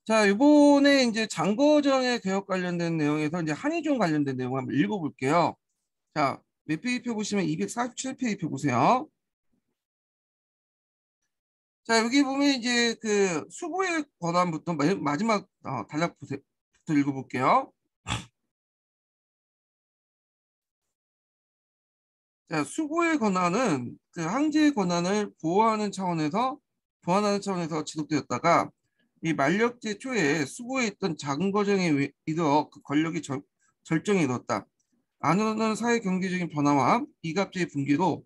자, 이번에 이제 장거정의 개혁 관련된 내용에서 이제 한의종 관련된 내용 한번 읽어볼게요. 자, 몇 페이지 펴 보시면 247페이지 펴 보세요. 자, 여기 보면 이제 그 수부의 권한부터 마지막 단락부터 읽어볼게요. 자, 수부의 권한은 그 항제의 권한을 보완하는 차원에서 지속되었다가 이 만력제 초에 수부에 있던 작은 거정에 이르러 그 권력이 절정에 이르렀다. 안으로는 사회 경제적인 변화와 이갑제의 붕괴로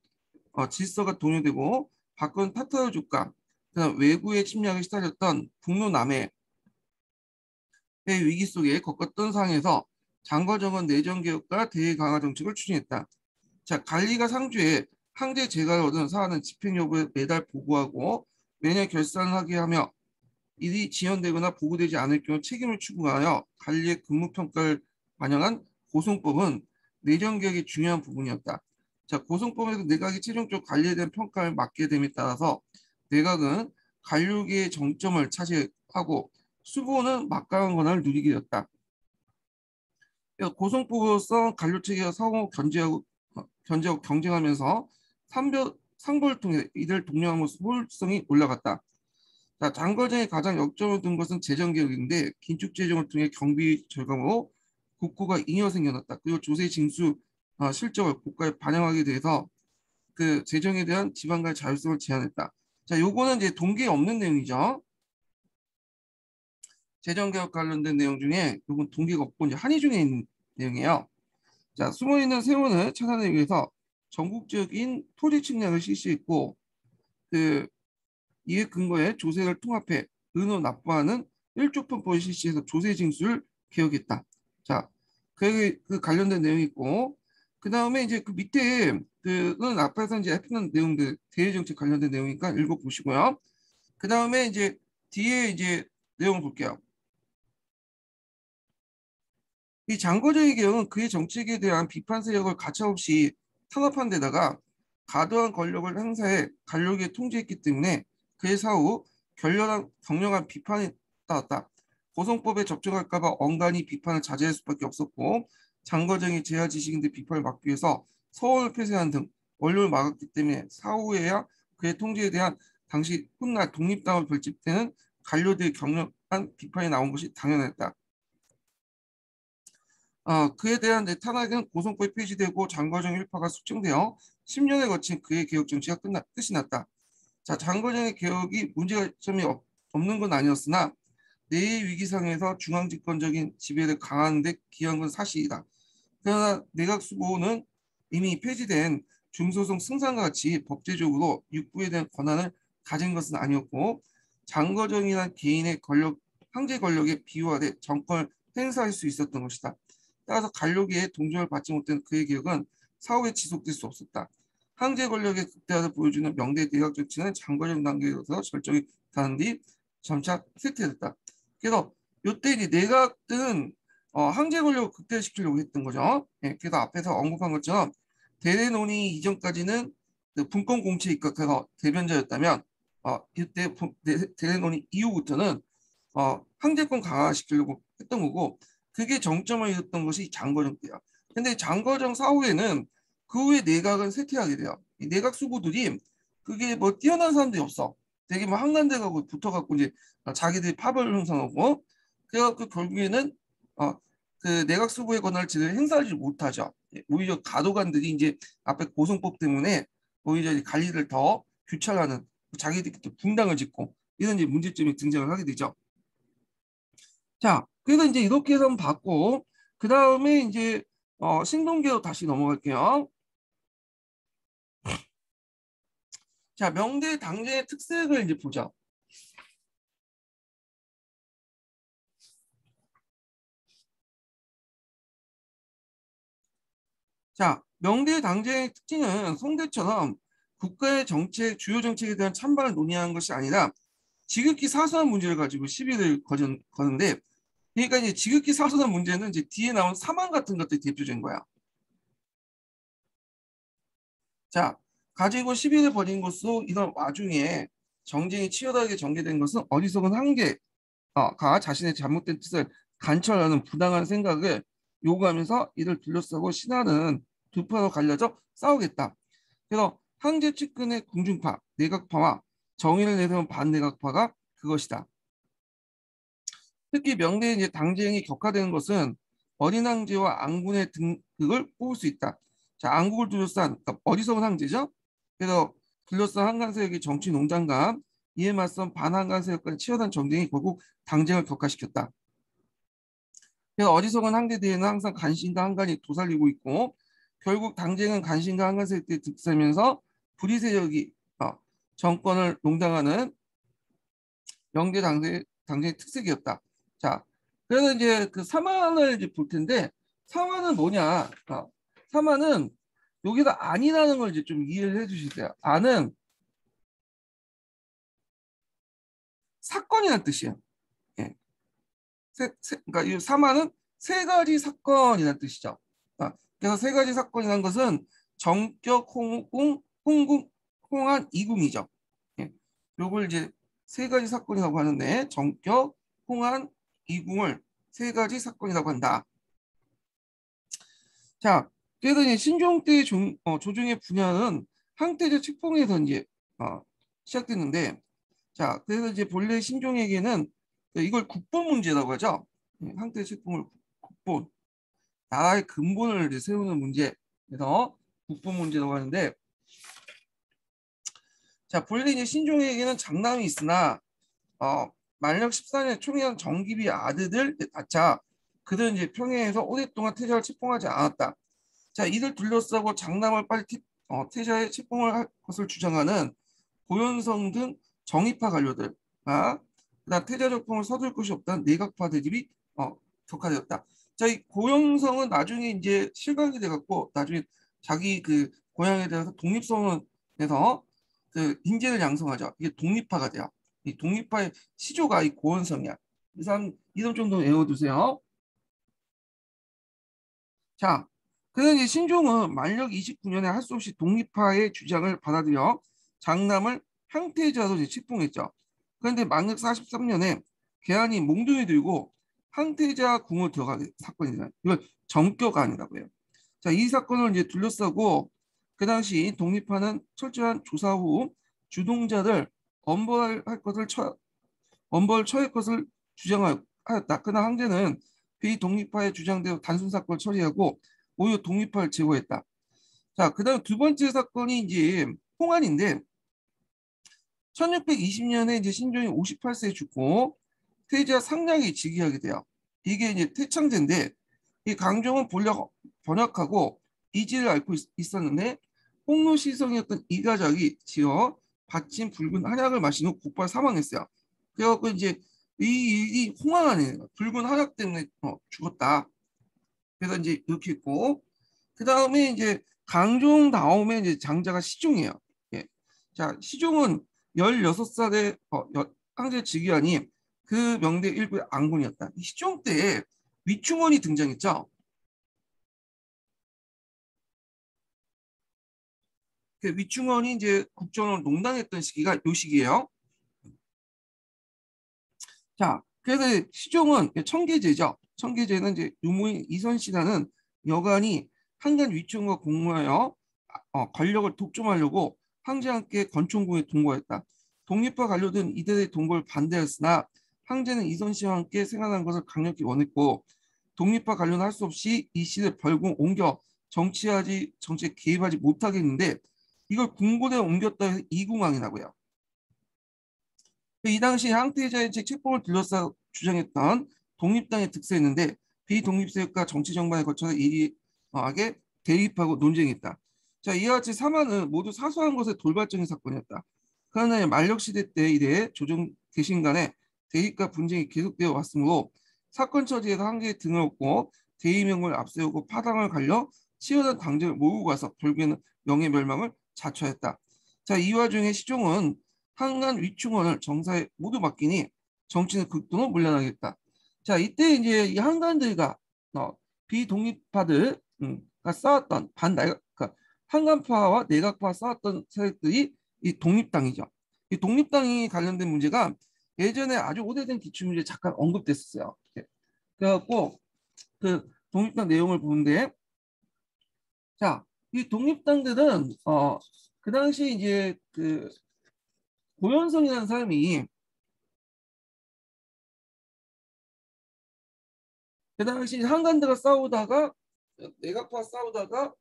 질서가 동요되고 밖은 타타르족과 그다음 외구의 침략에 시달렸던 북로남해의 위기 속에 겪었던 상황에서 장거정은 내정개혁과 대외 강화 정책을 추진했다. 자, 관리가 상주에 항제 재가를 얻은 사안은 집행 여부에 매달 보고하고 매년 결산하게 하며 일이 지연되거나 보고되지 않을 경우 책임을 추구하여 관리의 근무평가를 반영한 고성법은 내정개혁의 중요한 부분이었다. 자, 고성법에서 내각이 최종적 관리에 대한 평가를 맡게 됨에 따라서 내각은 관료계의 정점을 차지하고 수보는 막강한 권한을 누리게 되었다. 고성법으로서 관료체계가 상호 견제하고 경쟁하면서 상보를 통해 이들 동료함으로써 효율성이 올라갔다. 자, 장거정의 가장 역점을 둔 것은 재정개혁인데 긴축재정을 통해 경비 절감으로 국고가 잉여 생겨났다. 그리고 조세 징수 실적을 국가에 반영하게 돼서 그 재정에 대한 지방 간의 자율성을 제한했다. 자, 요거는 이제 동기에 없는 내용이죠. 재정개혁 관련된 내용 중에 요건 동기가 없고 이제 한의중에 있는 내용이에요. 자, 숨어있는 세원을 찾아내기 위해서 전국적인 토지 측량을 실시했고 그 이에 근거해 조세를 통합해 은어 납부하는 일조편법을 실시해서 조세 징수를 개혁했다. 자, 그 관련된 내용이 있고 그 다음에 이제 그 밑에 그는 앞에서 이제 했던 내용들 대외정책 관련된 내용이니까 읽어보시고요. 그 다음에 이제 뒤에 이제 내용을 볼게요. 이 장거정의 개혁은 그의 정책에 대한 비판 세력을 가차없이 탄압한 데다가 과도한 권력을 행사해 관료계에 통제했기 때문에 그의 사후 격렬한 비판이 따랐다. 고성법에 접촉할까 봐 언간히 비판을 자제할 수밖에 없었고 장거정이 제야 지식인들 비판을 막기 위해서 서울을 폐쇄한 등 원료를 막았기 때문에 사후에야 그의 통제에 대한 당시 훗날 독립당을 결집되는 관료들의 격렬한 비판이 나온 것이 당연했다. 그에 대한 탄핵은 고성법이 폐지되고 장거정 일파가 숙청되어 10년에 거친 그의 개혁 정치가 끝이 났다. 자, 장거정의 개혁이 문제점이 없는 건 아니었으나 내의 위기 상에서 중앙 집권적인 지배를 강화하는 데 기여한 건 사실이다. 그러나 내각 수보는 이미 폐지된 중소성 승상과 같이 법제적으로 육부에 대한 권한을 가진 것은 아니었고 장거정이란 개인의 황제 권력에 비유하되 정권을 행사할 수 있었던 것이다. 따라서 관료계의 동조를 받지 못한 그의 개혁은 사후에 지속될 수 없었다. 황제 권력의 극대화를 보여주는 명대 내각 조치는 장거정 단계에서 절정이 다른 뒤 점차 쇠퇴됐다. 그래서 이때 이제 내각은 황제 권력을 극대화시키려고 했던 거죠. 예, 그래서 앞에서 언급한 것처럼 대례 논의 이전까지는 그 분권 공채에 입각해서 대변자였다면 이때 대례 논의 이후부터는 황제권 강화시키려고 했던 거고 그게 정점을 이뤘던 것이 장거정 때야. 근데 장거정 사후에는 그 후에 내각은 쇠퇴하게 돼요. 이 내각 수구들이 그게 뭐 뛰어난 사람들이 없어. 되게 뭐 한간대가고 붙어갖고 이제 자기들이 파벌을 형성하고 그래갖고 결국에는 어, 그 내각 수구의 권한을 제대로 행사하지 못하죠. 예, 오히려 가도관들이 이제 앞에 고성법 때문에 오히려 관리를 더 규찰하는 자기들끼리 또 분당을 짓고 이런 이제 문제점이 등장을 하게 되죠. 자, 그래서 이제 이렇게 해서 한번 봤고, 그 다음에 이제 신동계로 다시 넘어갈게요. 자, 명대 당제의 특색을 이제 보자. 자, 명대 당제의 특징은 송대처럼 국가의 정책, 주요 정책에 대한 찬반을 논의하는 것이 아니라 지극히 사소한 문제를 가지고 시비를 거는데, 그러니까 이제 지극히 사소한 문제는 이제 뒤에 나온 사망 같은 것들이 대표적인 거야. 자, 가지고 시비를 벌인 것으로 이런 와중에 정쟁이 치열하게 전개된 것은 어리석은 한계 가 자신의 잘못된 뜻을 관철하는 부당한 생각을 요구하면서 이를 둘러싸고 신하는 두 파로 갈려져 싸우겠다. 그래서 황제 측근의 궁중파, 내각파와 정의를 내세운 반내각파가 그것이다. 특히 명대의 이제 당쟁이 격화되는 것은 어린 황제와 앙군의 등극을 뽑을 수 있다. 자, 앙국을 둘러싼 그러니까 어리석은 황제죠. 그래서 둘러싼 한강 세력의 정치 농장과 이에 맞선 반한강 세력 간의 치열한 전쟁이 결국 당쟁을 격화시켰다. 그래서 어리석은 황제들에는 항상 간신과 한간이 도살리고 있고 결국 당쟁은 간신과 한간 세력들이 득세면서 불의 세력이 정권을 농당하는 영대 당쟁의 특색이었다. 자, 그래서 이제 그 사만을 이제 볼 텐데 사만은 뭐냐? 사만은 여기다 안이라는 걸 이제 좀 이해를 해주시세요. 안은 사건이라는 뜻이에요. 예. 그러니까 이 사만은 세 가지 사건이라는 뜻이죠. 그래서 세 가지 사건이라는 것은 정격, 홍궁, 홍궁, 홍한, 이궁이죠. 예. 요걸 이제 세 가지 사건이라고 하는데 정격, 홍한, 이궁을 세 가지 사건이라고 한다. 자, 그래서 이제 신종 때 조정의 분야는 항태제 책봉에서 이제 어, 시작됐는데, 자, 그래서 이제 본래 신종에게는 이걸 국본 문제라고 하죠. 항태 책봉을 국본, 나라의 근본을 이제 세우는 문제, 그래서 국본 문제라고 하는데, 자, 본래 이제 신종에게는 장남이 있으나 만력 14년 총리한 정기비 아들들 자 그들은 이제 평양에서 오랫동안 태자를 책봉하지 않았다. 자, 이를 둘러싸고 장남을 빨리 태자의 책봉을 할 것을 주장하는 고현성 등 정의파 관료들, 그다음 태자 적봉을 서둘 것이 없다는 내각파 대립이 격화되었다. 자, 이 고현성은 나중에 이제 실각이 돼갖고 나중에 자기 그 고향에 대해서 독립선언에서 그 인재를 양성하죠. 이게 독립파가 돼요. 이 독립파의 시조가 이 고현성이야. 이 사람 이름 정도 외워두세요. 자, 그래서 이제 신종은 만력 29년에 할 수 없이 독립파의 주장을 받아들여 장남을 항태자로 이제 책봉했죠. 그런데 만력 43년에 계한이 몽둥이 들고 항태자 궁을 들어가는 사건이잖아요. 이걸 정격안이라고 해요. 자, 이 사건을 이제 둘러싸고 그 당시 독립파는 철저한 조사 후 주동자들 엄벌할 것을 처할 것을 주장하였다. 그러나 황제는 비독립파의 주장대로 단순 사건을 처리하고 오히려 독립파를 제거했다. 자, 그다음 두 번째 사건이 이제 홍안인데 1620년에 이제 신종이 58세에 죽고 태자 상량이 즉위하게 돼요. 이게 이제 태창제인데 이 강종은 번역하고 이지를 앓고 있었는데 홍로 시성이었던 이 가족이 지어 받친 붉은 한약을 마신 후 곧바로 사망했어요. 그래갖고 이제 이 홍황안에 붉은 한약 때문에 죽었다. 그래서 이제 이렇게 했고 그 다음에 이제 강종 다음에 이제 장자가 시종이에요. 예. 자, 시종은 16살에 황제 즉위하니 그 명대 일부의 앙군이었다. 이 시종 때 위충원이 등장했죠. 그 위충원이 이제 국정을 농단했던 시기가 요 시기예요. 자, 그래서 시종은 청계제죠. 청계제는 이제 유무인 이선씨라는 여관이 한간 위충과 공모하여 권력을 독점하려고 황제와 함께 건총궁에 동거했다. 독립파 관료들은 이들의 동거를 반대했으나 황제는 이선씨와 함께 생활하는 것을 강력히 원했고 독립파 관료는 할 수 없이 이 씨를 벌금 옮겨 정치에 개입하지 못하게 했는데 이걸 궁궐에 옮겼다 해서 이궁왕이라고 해요. 이 당시 항태자의 책봉을 둘러싸 주장했던 독립당의 득세했는데 비독립세력과 정치 정반에 거쳐서 이리하게 대립하고 논쟁했다. 자, 이와 같이 사만은 모두 사소한 것의 돌발적인 사건이었다. 그러나 만력시대 때 이래 조정 대신 간의 대립과 분쟁이 계속되어 왔으므로 사건 처리에서 한계에 등을 얻고 대의명을 앞세우고 파당을 갈려 치열한 당쟁을 몰고 가서 결국에는 명예멸망을 자초했다. 자, 이 와중에 시종은 한간 위충원을 정사에 모두 맡기니 정치는 극도로 물러나겠다. 자, 이때 이제 이 한간들과 비독립파들가 싸웠던 그러니까 한간파와 내각파 싸웠던 세력들이 이 독립당이죠. 이 독립당이 관련된 문제가 예전에 아주 오래된 기출문제 잠깐 언급됐었어요. 그래갖고 그 독립당 내용을 보는데, 자, 이 독립당들은 그 당시 이제 그 고현성이라는 사람이 그 당시 한간들과 싸우다가 내각과 싸우다가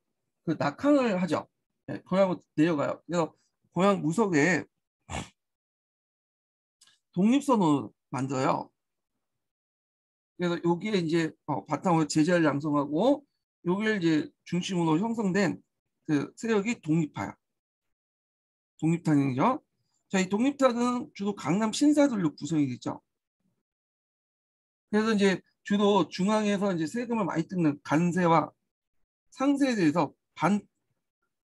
그 낙항을 하죠. 네, 고향으로 내려가요. 그래서 고향 무석에 독립선을 만들어요. 그래서 여기에 이제 바탕으로 제자를 양성하고 여기를 이제 중심으로 형성된 그 세력이 독립파야. 독립탄이죠. 자, 이 독립탄은 주로 강남 신사들로 구성이 되죠. 그래서 이제 주로 중앙에서 이제 세금을 많이 뜯는 간세와 상세에 대해서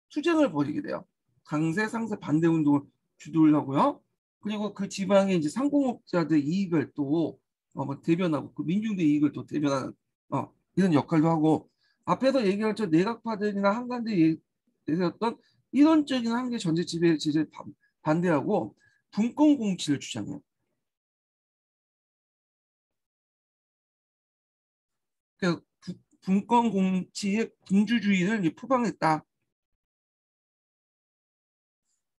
투쟁을 벌이게 돼요. 강세, 상세 반대 운동을 주도를 하고요. 그리고 그 지방의 이제 상공업자들 이익을 또 뭐 대변하고 그 민중들 이익을 또 대변하는 이런 역할도 하고, 앞에서 얘기할 저 내각파들이나 한간들이 내세웠던 이론적인 한계 전제 지배 제재를 반대하고 분권 공치를 주장해요. 그래서 분권 공치의 군주주의를 표방했다.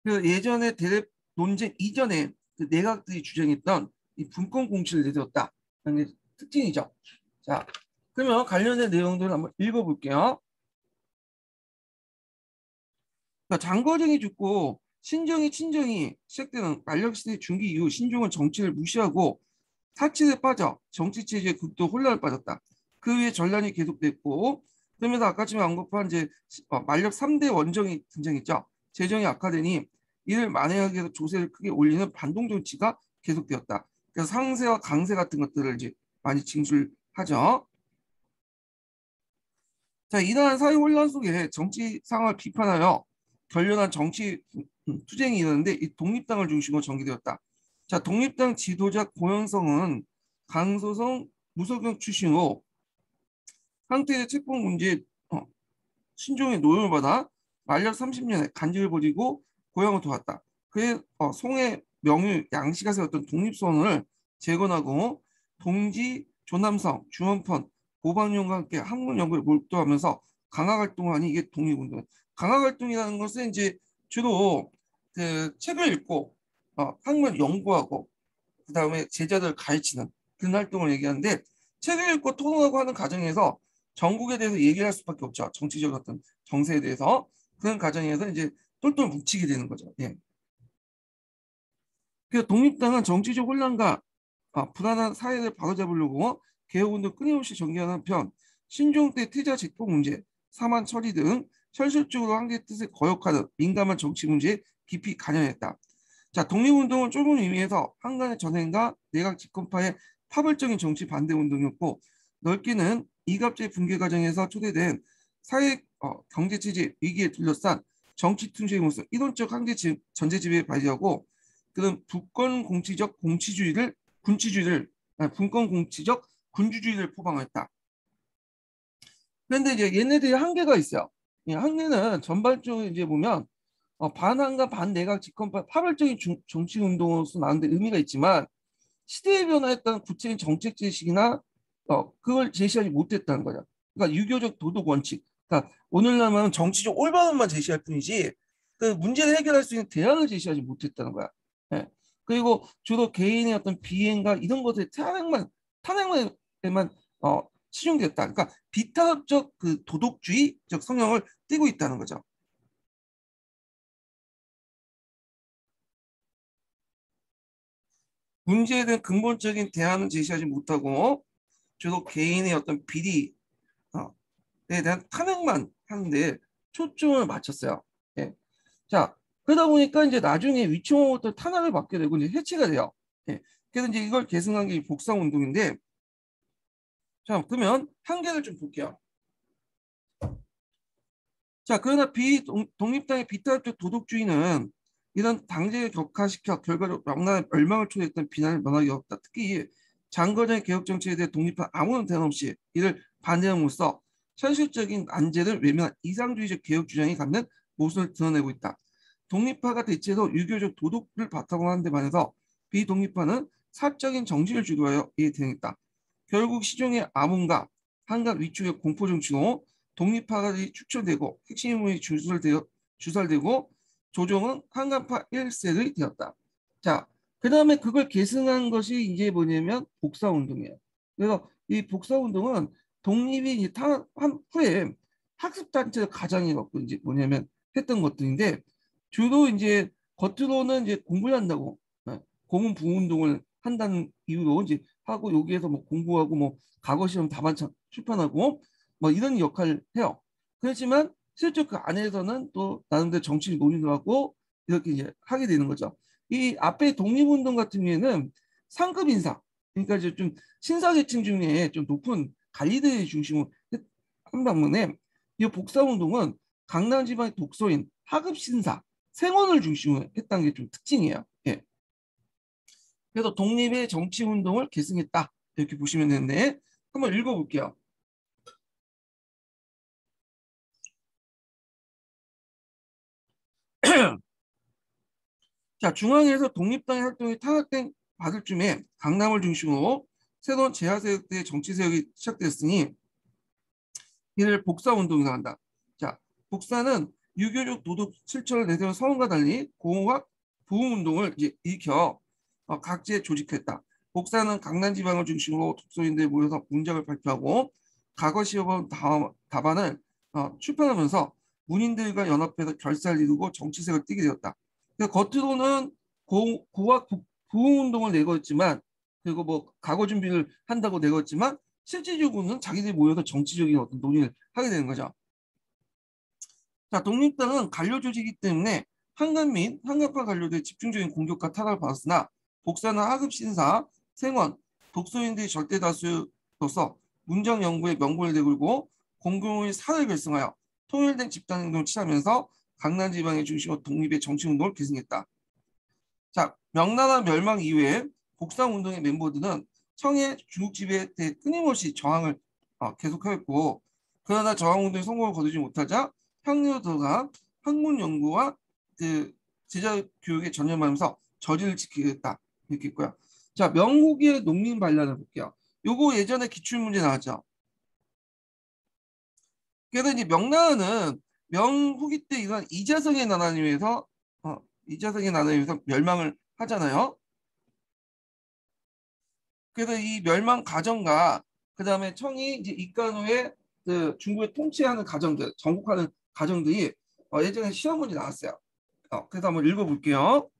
그 예전에 대립 논쟁 이전에 그 내각들이 주장했던 이 분권 공치를 내세웠다. 게 특징이죠. 자, 그러면 관련된 내용들을 한번 읽어볼게요. 그러니까 장거정이 죽고 신정이 친정이 시작되는 만력시대 중기 이후 신종은 정치를 무시하고 사치에 빠져 정치체제의 극도 혼란을 빠졌다. 그 후에 전란이 계속됐고, 그러면서 아까 전에 언급한 이제 만력 3대 원정이 등장했죠. 재정이 악화되니 이를 만회하기 위해서 조세를 크게 올리는 반동 정치가 계속되었다. 그래서 상세와 강세 같은 것들을 이제 많이 징술하죠. 자, 이러한 사회 혼란 속에 정치 상황을 비판하여 결연한 정치 투쟁이 일어났는데 이 독립당을 중심으로 전개되었다. 자, 독립당 지도자 고현성은 강소성 무소경 출신으로 상태의 책봉 문제 신종의 노임을 받아 만력 30년에 간직을 벌이고 고향을 돌았다. 그의 송해 명유 양씨가 세웠던 독립선언을 재건하고 동지 조남성 주원펀 고방용과 함께 한국 연구에 몰두하면서 강화 활동하니 이게 독립운동. 강화 활동이라는 것은 이제 주로 그 책을 읽고 학문을 연구하고 그 다음에 제자들을 가르치는 그런 활동을 얘기하는데, 책을 읽고 토론하고 하는 과정에서 전국에 대해서 얘기할 수밖에 없죠. 정치적 어떤 정세에 대해서. 그런 과정에서 이제 똘똘 뭉치게 되는 거죠. 예. 그 독립당은 정치적 혼란과 불안한 사회를 바로잡으려고 개혁운동 끊임없이 전개하는 한편 신종 때 태자 직폭 문제, 사만 처리 등 현실적으로 한계 뜻을 거역하는 민감한 정치 문제에 깊이 관여했다. 자, 독립운동은 좁은 의미에서 한간의 전횡과 내각 집권파의 파벌적인 정치 반대 운동이었고, 넓게는 이갑제 붕괴 과정에서 초래된 사회 경제체제 위기에 둘러싼 정치 투쟁의 모습, 이론적 한계 전제 지배에 발휘하고 그런 분권 공치적 공치주의를 군치주의를 분권 공치적 군주주의를 포방했다. 그런데 이제 얘네들이 한계가 있어요. 이 한계는 전반적으로 이제 보면 반한과 반내각 집권파 파벌적인 정치 운동으로서 나오는데 의미가 있지만 시대의 변화에 따른 구체적인 정책 제시나 그걸 제시하지 못했다는 거죠. 그러니까 유교적 도덕 원칙. 그러니까 오늘날은 정치적 올바름만 제시할 뿐이지 그 문제를 해결할 수 있는 대안을 제시하지 못했다는 거야. 예. 그리고 주로 개인의 어떤 비행과 이런 것에 탄핵에만 치중됐다. 그러니까 비탄압적 그 도덕주의적 성향을 띠고 있다는 거죠. 문제에 대한 근본적인 대안은 제시하지 못하고 주로 개인의 어떤 비리에 대한 탄핵만 하는데 초점을 맞췄어요. 예. 자, 그러다 보니까 이제 나중에 위치모부터 탄압을 받게 되고 이제 해체가 돼요. 예. 그래서 이제 이걸 계승한 게 복상 운동인데, 자, 그러면 한계를 좀 볼게요. 자, 그러나 독립당의 비탄압적 도덕주의는 이런 당제를 격화시켜 결과로 명나라의 멸망을 초래했던 비난을 면하기 어렵다. 특히 장거전 개혁 정치에 대해 독립한 아무런 대안 없이 이를 반대함으로써 현실적인 안제를 외면한 이상주의적 개혁 주장이 갖는 모습을 드러내고 있다. 독립파가 대체로 유교적 도덕을 바탕으로 하는 데 반해서 비독립파는 사적인 정치를 주도하여 이에 대응했다. 결국 시종의 암훈과 한간 위축의 공포 정치로 독립파들이 축출되고 핵심 인물이 주설되고 조정은 한간파 1세를 되었다. 자, 그 다음에 그걸 계승한 것이 이제 뭐냐면 복사운동이에요. 그래서 이 복사운동은 독립이 이제 탄한 후에 학습단체를 가장해갖고 이제 뭐냐면 했던 것들인데 주로 이제 겉으로는 이제 공부를 한다고 고문 부운동을 한다는 이유로 이제 하고 여기에서 뭐 공부하고 뭐 과거 시험 답안 출판하고 뭐 이런 역할을 해요. 그렇지만 실제 그 안에서는 또 나름대로 정치 논의도 하고 이렇게 이제 하게 되는 거죠. 이 앞에 독립운동 같은 경우에는 상급 인사, 그러니까 이제 좀 신사계층 중에 좀 높은 관리들 중심으로 한 방면에 이 복사운동은 강남 지방의 독서인, 하급 신사, 생원을 중심으로 했다는 게 좀 특징이에요. 예. 그래서 독립의 정치운동을 계승했다. 이렇게 보시면 되는데 한번 읽어볼게요. 자, 중앙에서 독립당의 활동이 탄압된 받을 쯤에 강남을 중심으로 새로운 제야세력들의 정치 세력이 시작됐으니 이를 복사운동이라고 한다. 자, 복사는 유교적 도덕 실천을 내세운 서원과 달리 공학 부흥운동을 이제 일으켜 각지에 조직했다. 복사는 강남 지방을 중심으로 독서인들이 모여서 문장을 발표하고 과거 시험 답안을 출판하면서 문인들과 연합해서 결사를 이루고 정치색을 띠게 되었다. 겉으로는 고학 부흥운동을 내걸었지만 그리고 뭐 과거 준비를 한다고 내걸었지만 실질적으로는 자기들이 모여서 정치적인 어떤 논의를 하게 되는 거죠. 자, 독립당은 관료 조직이기 때문에 한간 및 한간파 관료들의 집중적인 공격과 타락을 받았으나 복사는 하급 신사, 생원, 독서인들이 절대 다수로서 문장 연구에 명분을 내걸고 공공의 사를 결성하여 통일된 집단행동을 취하면서 강남 지방의 중심으로 독립의 정치운동을 계승했다. 자, 명나라 멸망 이후에 복사운동의 멤버들은 청해 중국 지배에 대해 끊임없이 저항을 계속하였고 그러나 저항운동에 성공을 거두지 못하자 향리로 들어가 학문 연구와 그 제자 교육에 전념하면서 저지를 지키겠다 이렇게 있고요. 자, 명후기의 농민 반란을 볼게요. 요거 예전에 기출문제 나왔죠. 그래서 이제 명나라는 명후기 때 이런 이자성의 나라에 의해서 이자성의 나라에 의해서 멸망을 하잖아요. 그래서 이 멸망 가정과 그다음에 청이 이제 입간 후에 그 중국을 통치하는 가정들, 정복하는 가정들이 예전에 시험 문제 나왔어요. 그래서 한번 읽어볼게요.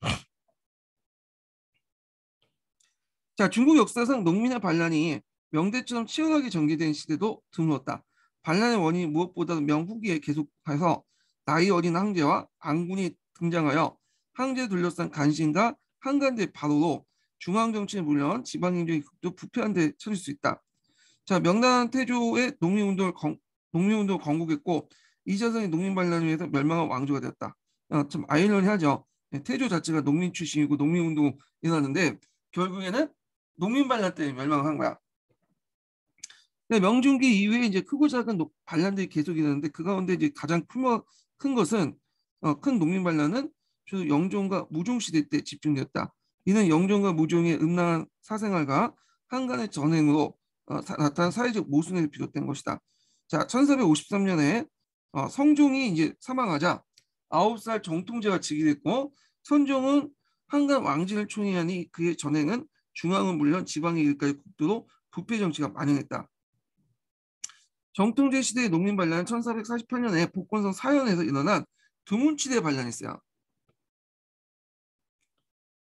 자, 중국 역사상 농민의 반란이 명대처럼 치열하게 전개된 시대도 드물었다. 반란의 원인이 무엇보다도 명후기에 계속해서 나이 어린 황제와 안군이 등장하여 황제를 둘러싼 간신과 한간대 바로로 중앙정치에 물론 지방행정이 극도 부패한 데 처질 수 있다. 자, 명나라 태조의 농민운동을 건국했고 이자성이 농민반란을 위해서 멸망한 왕조가 되었다. 참 아이러니하죠. 태조 자체가 농민 출신이고 농민운동 일어났는데 결국에는 농민반란 때문에 멸망을 한 거야. 명중기 이후에 이제 크고 작은 반란들이 계속 일어났는데 그 가운데 이제 가장 큰 것은 큰 농민반란은 주로 영종과 무종 시대 때 집중되었다. 이는 영종과 무종의 음란한 사생활과 한간의 전횡으로 나타난 사회적 모순에 비롯된 것이다. 자, 1453년에 성종이 이제 사망하자 9살 정통제가 즉위됐고 선종은 한간 왕진을 총애하니 그의 전횡은 중앙은 물론 지방에 이르까지 국도로 부패 정치가 만연했다. 정통제 시대의 농민 반란은 1448년에 복건성 사현에서 일어난 두문치대 반란이 있어요.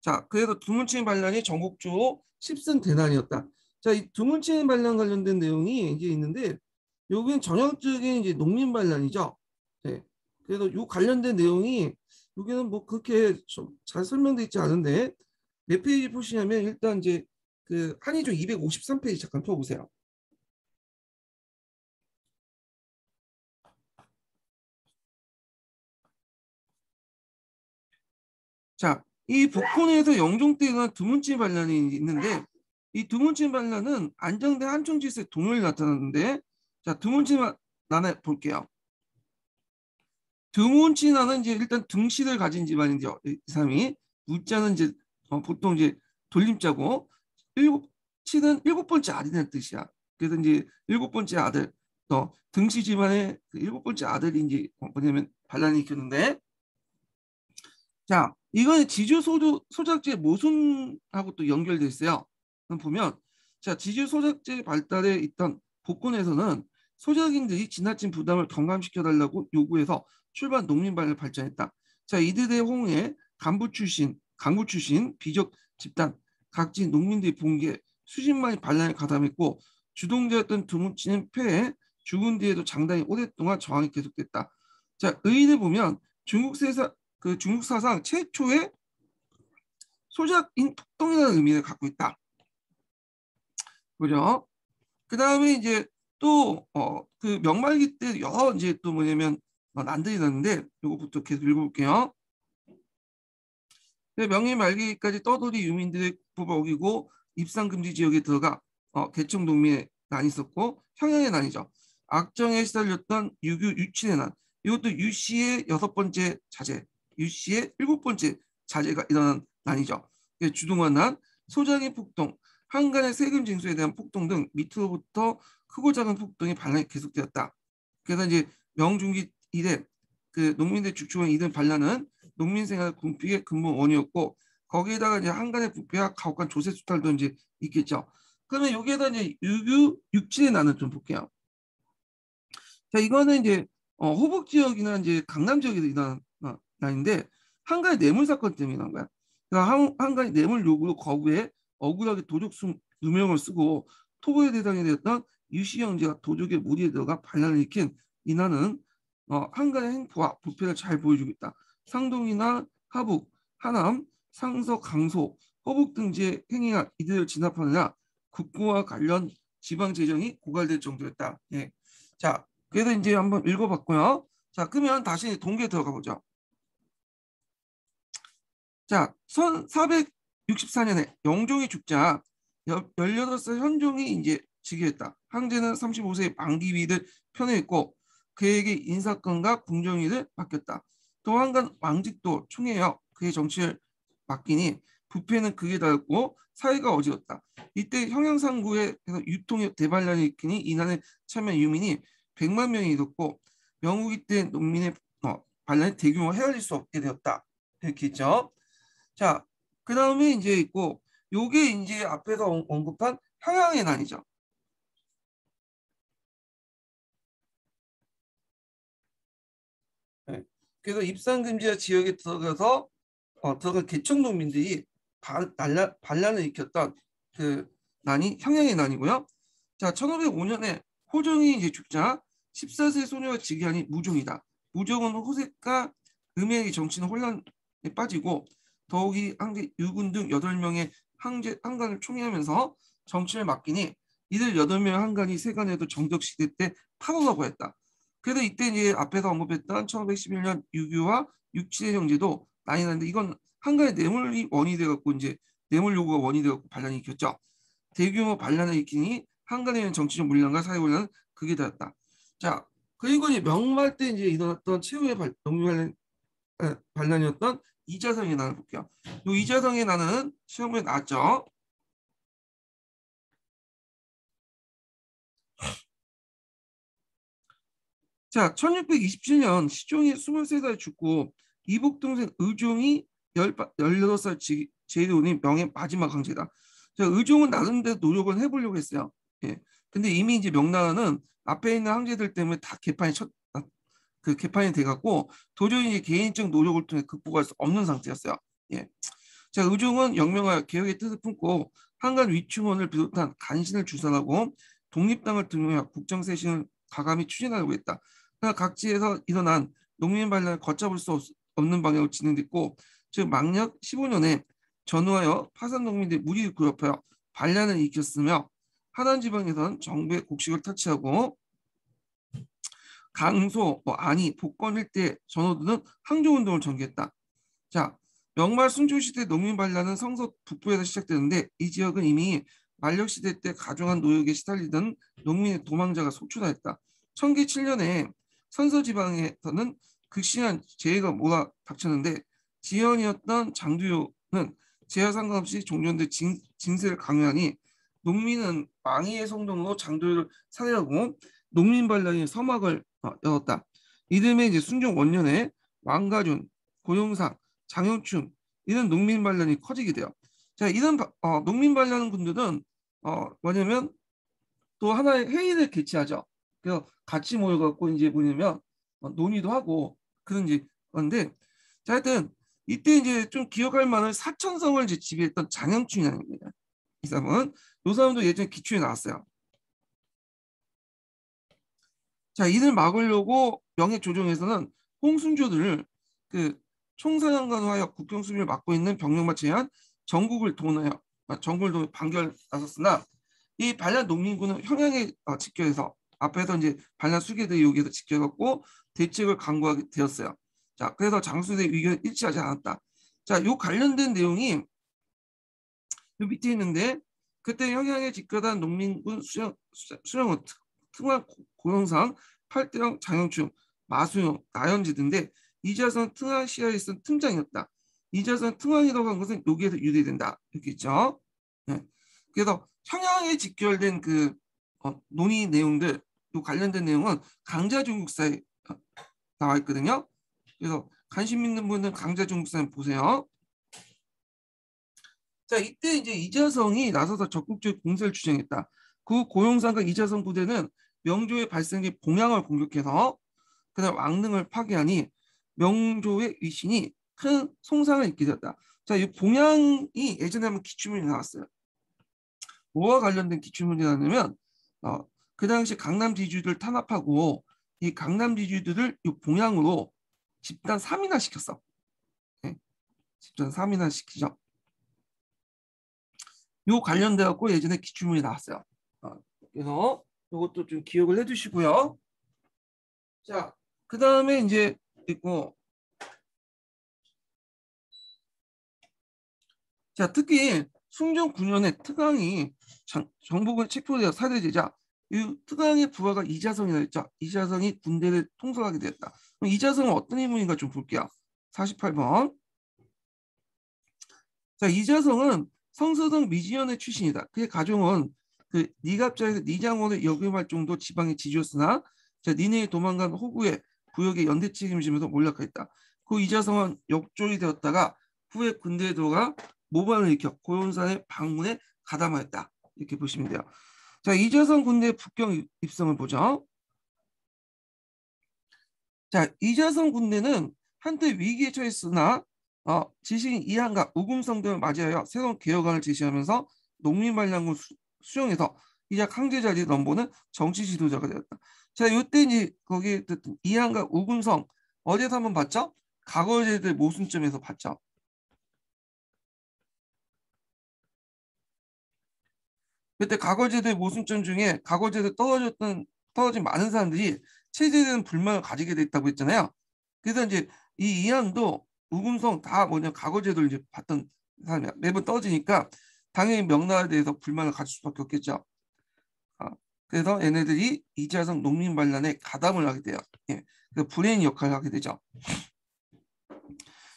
자, 그래서 두문치대 반란이 전국주로 10승 대난이었다. 자, 이 두문치대 반란 관련된 내용이 이제 있는데 여기는 전형적인 이제 농민 반란이죠. 네. 그래서 이 관련된 내용이 여기는 뭐 그렇게 좀 잘 설명되어 있지 않은데 몇 페이지 보시냐면 일단 이제 그 한의조 253페이지 잠깐 펴보세요. 자, 이 북콘에서 영종 때 일어난 두문치 반란이 있는데 이 두문치 반란은 안정된 한총지세 동요에 나타났는데 자, 두문치 난에 볼게요. 두문치나는 이제 일단 등씨를 가진 집안인데요. 이 사람이 무자는 이제 보통 이제 돌림자고 치는 일곱 번째 아들이라는 뜻이야. 그래서 이제 일곱 번째 아들, 등씨 집안의 그 일곱 번째 아들이 이제 뭐냐면 반란을 일으켰는데, 자, 이거는 지주 소작제 모순하고 또 연결돼 있어요. 그럼 보면, 자, 지주 소작제 발달에 있던 복군에서는 소작인들이 지나친 부담을 경감시켜 달라고 요구해서 출발 농민반을 발전했다. 자, 이들의 호응에 강부 출신 비적 집단, 각지 농민들이 봉기에 수십만이 반란을 가담했고, 주동자였던 두무치는 패해 죽은 뒤에도 상당히 오랫동안 저항이 계속됐다. 자, 의인을 보면 중국 사상 최초의 소작인 폭동이라는 의미를 갖고 있다. 그죠? 그 다음에 이제 또 그 명말기 때 여러 이제 또 뭐냐면 난들이 났는데 이거부터 계속 읽어볼게요. 명의 말기까지 떠돌이 유민들의 법을 어기고 입상금지 지역에 들어가 개청 농민의 난이 있었고 평양의 난이죠. 악정에 시달렸던 유친의 난. 이것도 유씨의 여섯 번째 자제, 유씨의 일곱 번째 자제가 일어난 난이죠. 주동한 난, 소장의 폭동, 한간의 세금 징수에 대한 폭동 등 밑으로부터 크고 작은 폭동이 반란이 계속되었다. 그래서 이제 명중기 이래 그 농민들 주축한 이들 반란은 농민생활 궁핍의 근본원이었고 거기에다가 이제 한간의 부패와 가혹한 조세 수탈도 이제 있겠죠. 그러면 여기에다 이제 육진의 난을 좀 볼게요. 자, 이거는 이제 호북 지역이나 이제 강남 지역에서 일어난 난인데 한간의 뇌물 사건 때문에 난 거야. 그러니까 한간의 뇌물 요구를 거부해 억울하게 도적 누명을 쓰고 토벌의 대상이 되었던 유씨 형제가 도적의 무리에 들어가 반란을 일으킨 이 난은 한간의 행포와 부패를 잘 보여주고 있다. 상동이나 하북, 하남, 상서, 강소, 허북 등지의 행위가 이들을 진압하느라 국고와 관련 지방 재정이 고갈될 정도였다. 예. 자, 그래서 이제 한번 읽어봤고요. 자, 그러면 다시 동계에 들어가 보죠. 자, 1464년에 영종이 죽자 18살 현종이 이제 즉위했다. 황제는 35세의 만기위를 편애했고 그에게 인사권과 궁정위를 맡겼다. 또 한간 왕직도 총회여 그의 정치를 맡기니 부패는 극에 달했고 사회가 어지럽다. 이때 형양상구에서 유통의 대반란이 일으키니 이난에 참여한 유민이 100만 명이 이뤘고 영국이 때 농민의 반란이 대규모 헤아릴 수 없게 되었다. 이렇게 있죠. 자, 그 다음에 이제 있고 요게 이제 앞에서 언급한 평양의 난이죠. 네. 그래서 입산금지와 지역에 들어가서 들어간 개척 농민들이 반란을 일으켰던 그 난이 평양의 난이고요. 자, 1505년에 호종이 이제 죽자 14세 소녀가 즉위하니 무종이다. 무종은 호색과 음해의 정치는 혼란에 빠지고 더욱이 황제 유군 등 8명의 한간을 총회하면서 정치를 맡기니 이들 8명의 한간이 세간에도 정적시대 때 파로라고 했다. 그래서 이때 이제 앞에서 언급했던 1511년 유교와 육칠의 형제도 난이 났는데 이건 한간의 뇌물이 원인이 돼갖고 이제 뇌물 요구가 원인이 돼갖고 반란이 일으켰죠. 대규모 반란을 일으키니 한간에 있는 정치적 물량과 사회 혼란은 극에 달했다. 자, 그리고 이제 명말 때 이제 일어났던 최후의 반란이었던 이자성의 난을 볼게요. 이 이자성의 난은 시험에 나왔죠. 자, 1627년 시종이 23살에 죽고 이복 동생 의종이 18살 제도니 명의 마지막 황제다. 자, 의종은 나름대로 노력을 해보려고 했어요. 예. 근데 이미 이제 명나라는 앞에 있는 황제들 때문에 다 개판이 돼갖고 도저히 이제 개인적 노력을 통해 극복할 수 없는 상태였어요. 예. 자, 의종은 영명하여 개혁의 뜻을 품고 한간 위충원을 비롯한 간신을 주선하고 독립당을 등용하여 국정쇄신을 가감히 추진하려고 했다. 그러나 각지에서 일어난 농민 반란을 걷잡을 수 없는 방향으로 진행됐고, 즉 망력 15년에 전후하여 파산 농민들이 무리를 구협하여 반란을 일으켰으며 하단 지방에서는 정부의 곡식을 타치하고 강소, 안이, 복권 일대 전호들은 항저운동을 전개했다. 자, 명말 순조시대 농민 반란은 성서 북부에서 시작되는데 이 지역은 이미 만력시대 때 가중한 노역에 시달리던 농민의 도망자가 속출하였다. 청기 7년에 선서지방에서는 극심한 재해가 몰아닥쳤는데 지연이었던 장두요는 제와 상관없이 종전대 징세를 강요하니 농민은 망의의 성동으로 장도를 살해하고 농민 반란이 서막을 열었다. 이듬해 이제 순종 원년에 왕가준, 고용상, 장영춘 이런 농민 반란이 커지게 돼요. 자, 이런 농민 반란 군들은 뭐냐면 또 하나의 회의를 개최하죠. 그래서 같이 모여갖고 이제 뭐냐면 논의도 하고 그런 이제 건데, 자, 하여튼 이때 이제 좀 기억할 만한 사천성을 이제 지배했던 장영춘이라는 겁니다. 이 사람은 이 사람도 예전에 기초에 나왔어요. 자, 이를 막으려고 명예조정에서는 홍순조들을 그 총사령관으로 하여 국경 수비를 맡고 있는 병력만 제한 전국을 도하여 전국을 반결 나섰으나 이 반란 농민군은 평양에 집결해서 앞에서 이제 반란 수계대 여기에서 집결했고 대책을 강구하게 되었어요. 자, 그래서 장수대 의견 일치하지 않았다. 자, 요 관련된 내용이 요 밑에 있는데, 그때 평양에 집결한 농민군 수령은 특만 고영상, 팔대영, 장영춘, 마수용, 나연지인데 이자선 특왕시야에 있던 팀장이었다. 이자선 특왕이라고 한 것은 여기에서 유래된다. 이렇게 있죠. 네. 그래서 평양에 직결된 그 논의 내용들, 또 관련된 내용은 강자중국사에 나와 있거든요. 그래서 관심 있는 분은 강자중국사 보세요. 자, 이때 이제 이자성이 나서서 적극적 공세를 주장했다. 그 고용상과 이자성 부대는 명조의 발생기 봉양을 공격해서 그다음 왕릉을 파괴하니 명조의 위신이 큰 손상을 입게 되었다. 자, 이 봉양이 예전에 한번 기출문이 나왔어요. 뭐와 관련된 기출문이 나왔냐면 그 당시 강남 지주들 탄압하고 이 강남 지주들을 이 봉양으로 집단 3인화 시켰어. 네? 집단 3인화 시키죠. 요 관련돼 갖고 예전에 기출문이 나왔어요. 그래서 이것도 좀 기억을 해두시고요. 자, 그 다음에 이제 있고, 자, 특히 순종 9년에 특왕이 정복을 체포되어 살해되자 이 특왕의 부하가 이자성이라 했죠. 이자성이 군대를 통솔하게 되었다. 그럼 이자성은 어떤 인물인가 좀 볼게요. 48번. 자, 이자성은 성서동 미지연의 출신이다. 그의 가족은 그 니갑자에서 니장원을 역임할 정도 지방의 지주였으나 자, 니네에 도망간 호구의 부역의 연대 책임지면서 몰락했다. 그 이자성은 역졸이 되었다가 후에 군대에 들어가 모반을 일으켜 고용산의 방문에 가담하였다. 이렇게 보시면 돼요. 자, 이자성 군대 북경 입성을 보죠. 자, 이자성 군대는 한때 위기에 처했으나 지신 이한과 우금성 등을 맞이하여 새로운 개혁안을 제시하면서 농민반란군 수용해서 이자 강제 자리에 넘보는 정치 지도자가 되었다. 자, 이때 이제 거기에 이한과 우금성 어디서 한번 봤죠? 과거제들 모순점에서 봤죠. 그때 과거제들 모순점 중에 과거제들 떨어진 많은 사람들이 체제에 대한 불만을 가지게 됐다고 했잖아요. 그래서 이제 이 이한도 우금성 다 뭐냐 과거제도를 이제 봤던 사람이야. 매번 떨어지니까 당연히 명나라에 대해서 불만을 가질 수밖에 없겠죠. 그래서 얘네들이 이자성 농민 반란에 가담을 하게 돼요. 예, 그 브레인 역할을 하게 되죠.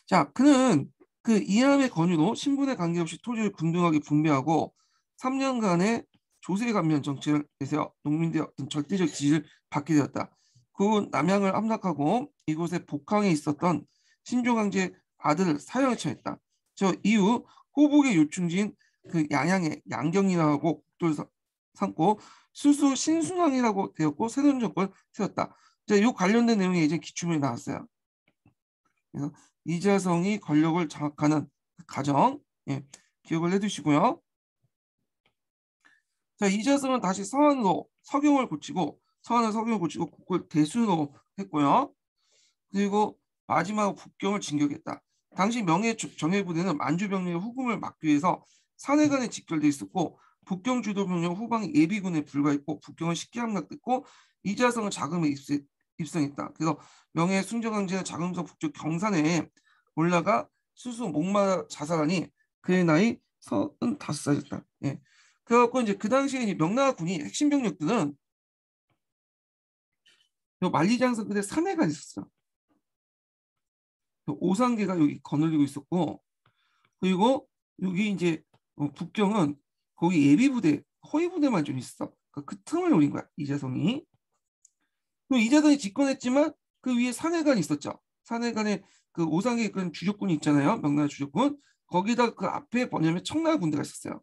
자, 그는 그 이함의 권유로 신분에 관계없이 토지를 균등하게 분배하고 3년간의 조세 감면 정책을 해서 농민들의 어떤 절대적 지지를 받게 되었다. 그 남양을 함락하고 이곳에 복항에 있었던 신조강제 아들을 사형에 처했다. 저 이후 호북의 요충지인 그 양양의 양경이라고 국도를 삼고 수수 신순왕이라고 되었고 새로운 정권을 세웠다. 자, 이 관련된 내용이 이제 기출문에 나왔어요. 그래서 이자성이 권력을 장악하는 과정, 예, 기억을 해두시고요. 자, 이자성은 다시 서경을 고치고 국을 대수로 했고요. 그리고 마지막 북경을 진격했다. 당시 명예 정예부대는 만주병력의 후금을 막기 위해서 산해간에 직결돼 있었고 북경 주도 병력 후방 예비군에 불과했고 북경은 쉽게 함락됐고 이자성은 자금에 입성했다. 그래서 명예 순정강제는 자금성 북쪽 경산에 올라가 스스로 목마 자살하니 그의 나이 35살이었다. 예. 그래갖고 이제 그 당시에 이제 명나라 군이 핵심 병력들은 만리장성 그대 산해가 있었어. 오상계가 여기 거느리고 있었고, 그리고 여기 이제 북경은 거기 예비 부대, 허위 부대만 좀 있어. 그 틈을 노린 거야 이재성이. 또 이재성이 집권했지만 그 위에 산해관이 있었죠. 산해관에 그 오상계 그런 주력군이 있잖아요. 명나라 주력군. 거기다 그 앞에 뭐냐면 청나라 군대가 있었어요.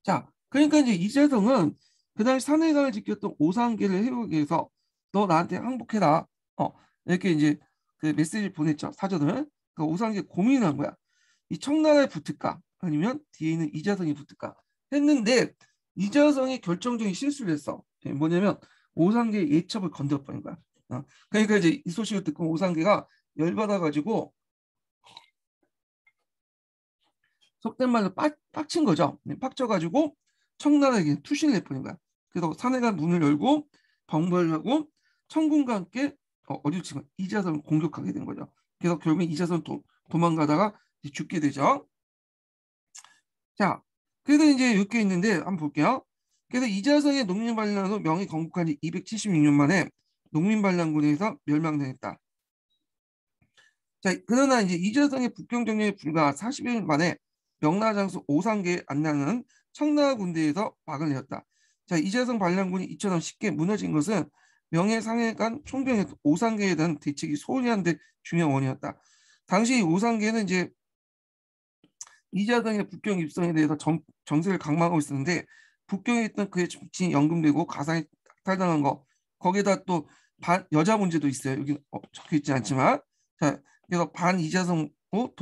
자, 그러니까 이제 이재성은 그 당시 산해관을 지켰던 오상계를 해오기 위해서 너 나한테 항복해라. 이렇게 이제 그 메시지를 보냈죠. 사전을. 그 오상계 고민한 거야. 이 청나라에 붙을까? 아니면 뒤에 있는 이재성이 붙을까? 했는데 이재성이 결정적인 실수를 했어. 뭐냐면 오상계 예첩을 건드려버린 거야. 그러니까 이제 이 소식을 듣고 오상계가 열받아가지고 속된 말로 빡친 거죠. 빡쳐가지고 청나라에게 투신을 해버린 거야. 그래서 사내가 문을 열고 병벌을 하고 청군과 함께 어디로 치면 이자선을 공격하게 된 거죠. 그래서 결국 이자선 도망가다가 죽게 되죠. 자, 그래서 이제 이렇게 있는데 한번 볼게요. 그래서 이자성의 농민반란으로 명이 건국한 지 276년 만에 농민반란군에서 멸망당했다. 자, 그러나 이제 이재성의 북경 정령이 불과 40일 만에 명나라 장수 오상계의 안나는 청나라 군대에서 막을 내었다. 자, 이재성 반란군이 이처럼 쉽게 무너진 것은 명예상해간 총병의 오상계에 대한 대책이 소홀히 한 데 중요한 원인이었다. 당시 오상계는 이제 이재성의 북경 입성에 대해서 정세를 강망하고 있었는데 북경에 있던 그의 정치인이 연금되고 가상이 탈당한 거 거기에다 또 여자 문제도 있어요. 여기 적혀 있지 않지만 자, 그래서 반이자성으로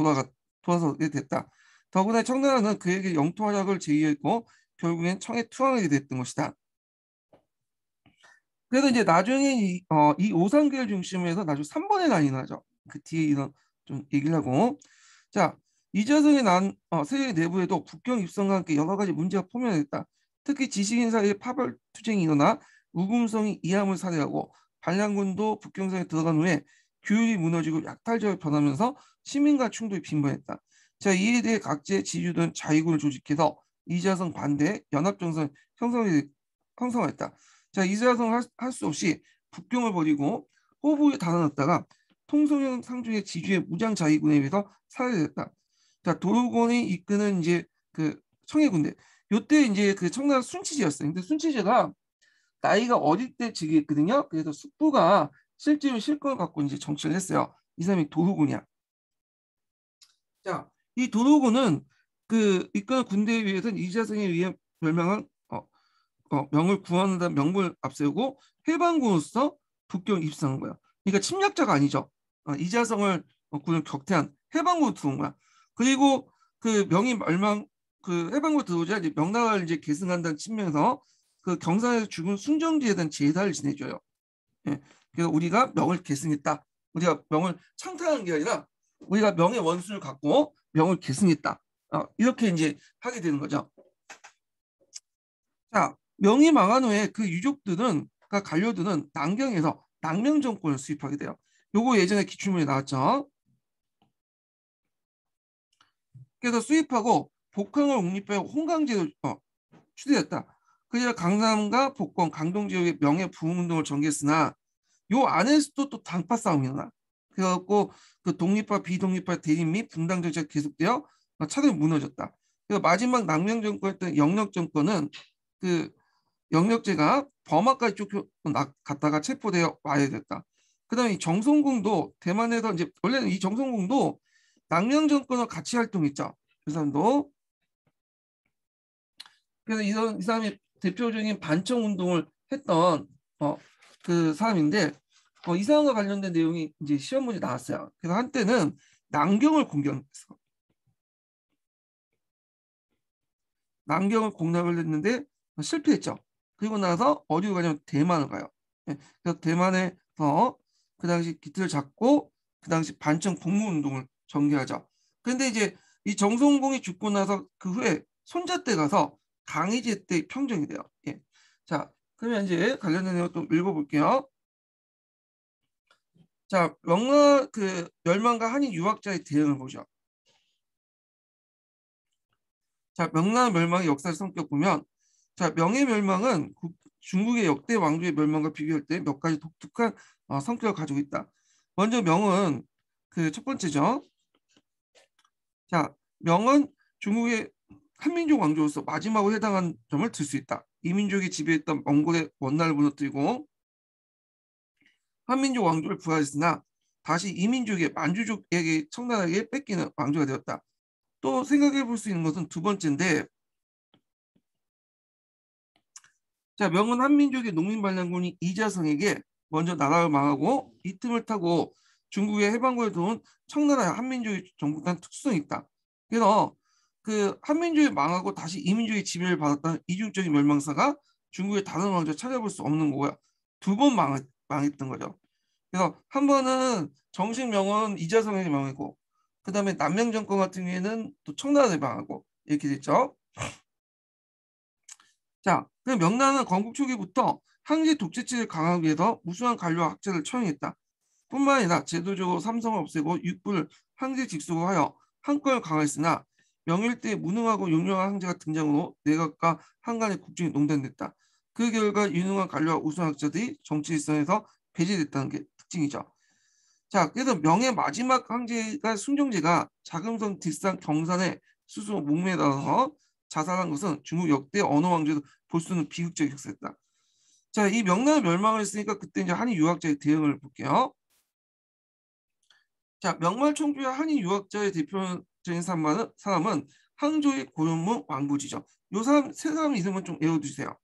돌아서게 됐다. 더구나 청나라는 그에게 영토 활약을 제의했고 결국엔 청에 투항하게 됐던 것이다. 그래서 이제 나중에 이 오상계를 중심으로 해서 나중에 3번에 나뉘어져. 그 뒤에 이런 좀 얘기를 하고 자 이재성의 세계 내부에도 북경 입성과 함께 여러 가지 문제가 포면됐다. 특히 지식인 사이에 파벌 투쟁이 일어나 우금성이 이함을 살해하고 반란군도 북경성에 들어간 후에 규율이 무너지고 약탈적으로 변하면서 시민과 충돌이 빈번했다. 자, 이에 대해 각지의 지주들은 자위군을 조직해서 이재성 반대 연합정선 형성했다. 자, 이재성 할 수 없이 북경을 버리고 호부에 달아났다가 통성형 상주의 지주의 무장 자위군에 의해서 살해됐다. 자, 도로곤이 이끄는 이제 그 청해군대. 요때 이제 그 청나라 순치제였어요. 근데 순치제가 나이가 어릴 때 즉위했거든요. 그래서 숙부가 실제로 실권을 갖고 이제 정치를 했어요. 이 사람이 도로군이야. 자, 이 도로군은 그 이끄는 군대에 의해서는 이재성에 의해 멸망한 명을 구하는 명분을 앞세우고 해방군으로서 북경 입성한 거야. 그러니까 침략자가 아니죠. 이재성을 군을 격퇴한 해방군으로 들어온 거야. 그리고 그 명이 멸망 그 해방군 들어오자 이제 명나라를 이제 계승한다는 측면에서 그 경산에서 죽은 순정지에 대한 제사를 지내줘요. 예. 그래서 우리가 명을 계승했다. 우리가 명을 창탈한 게 아니라 우리가 명의 원수를 갖고 명을 계승했다. 이렇게 이제 하게 되는 거죠. 자, 명이 망한 후에 그 유족들은 그러니까 관료들은 남경에서 남명 정권을 수립하게 돼요. 요거 예전에 기출문에 나왔죠. 그래서 수립하고 복항을 옹립하여 홍강제를 추대했다. 그래서 강남과 복권, 강동 지역의 명예 부흥운동을 전개했으나 요 안에서도 또 당파 싸움이 일어나. 그래갖고 그 독립파 비독립파 대립 및 분당 정치가 계속되어 차등이 무너졌다. 그래서 마지막 남명 정권이었던 영력 정권은 그 영력제가 버마까지 쫓겨갔다가 체포되어 와야 됐다. 그다음에 이 정성공도 대만에서 이제 원래는 이 정성공도 낭명 정권과 같이 활동했죠. 그 사람도 그래서 이 사람이 대표적인 반청 운동을 했던 그 사람인데 이 사람과 관련된 내용이 이제 시험 문제 나왔어요. 그래서 한때는 남경을 공격했어. 남경을 공략을 했는데 실패했죠. 그리고 나서 어디로 가냐면 대만을 가요. 예, 그래서 대만에서 그 당시 기틀을 잡고 그 당시 반청 복무운동을 전개하죠. 근데 이제 이 정성공이 죽고 나서 그 후에 손자때 가서 강희제 때 평정이 돼요. 예. 자, 그러면 이제 관련된 내용 좀 읽어볼게요. 자, 명나 그 멸망과 한인 유학자의 대응을 보죠. 자, 명나라 멸망의 역사를 성격 보면 자, 명의 멸망은 중국의 역대 왕조의 멸망과 비교할 때 몇 가지 독특한 성격을 가지고 있다. 먼저 명은 그 첫 번째죠. 자, 명은 중국의 한민족 왕조로서 마지막으로 해당한 점을 들 수 있다. 이민족이 지배했던 몽골의 원나라를 무너뜨리고 한민족 왕조를 부활했으나 다시 이민족의 만주족에게 청나라에게 뺏기는 왕조가 되었다. 또 생각해 볼 수 있는 것은 두 번째인데, 자, 명은 한민족의 농민반란군이 이자성에게 먼저 나라를 망하고 이 틈을 타고 중국의 해방군에 들어온 청나라 한민족의 정복한 특수성이 있다. 그래서 그 한민족이 망하고 다시 이민족의 지배를 받았다는 이중적인 멸망사가 중국의 다른 왕조 찾아볼 수 없는 거고요. 두 번 망했던 거죠. 그래서 한 번은 정식 명은 이자성에게 망하고, 그 다음에 남명 정권 같은 경우에는 또 청나라에 망하고 이렇게 됐죠. 자, 그 명나라는 건국 초기부터 황제 독재체를 강화하기 위해서 무수한 관료와 학자를 처형했다. 뿐만 아니라 제도적으로 삼성을 없애고 육부를 황제 직속으로 하여 한권을 강화했으나 명일 때 무능하고 용령한 황제가 등장으로 내각과 한간의 국정이 농단됐다. 그 결과 유능한 관료와 우수한 학자들이 정치 일선에서 배제됐다는 게 특징이죠. 자, 그래서 명의 마지막 황제가 순종제가 자금성 뒷산 경산의 스스로 목매달아서 자살한 것은 중국 역대 어느 왕조도 볼 수는 비극적 역사였다. 자, 이 명나라 멸망을 했으니까 그때 이제 한인 유학자의 대응을 볼게요. 자, 명말 청주의 한인 유학자의 대표적인 사람은 항조의 고현무 왕부지죠. 요 사람 세 사람 이름은 좀 외워두세요.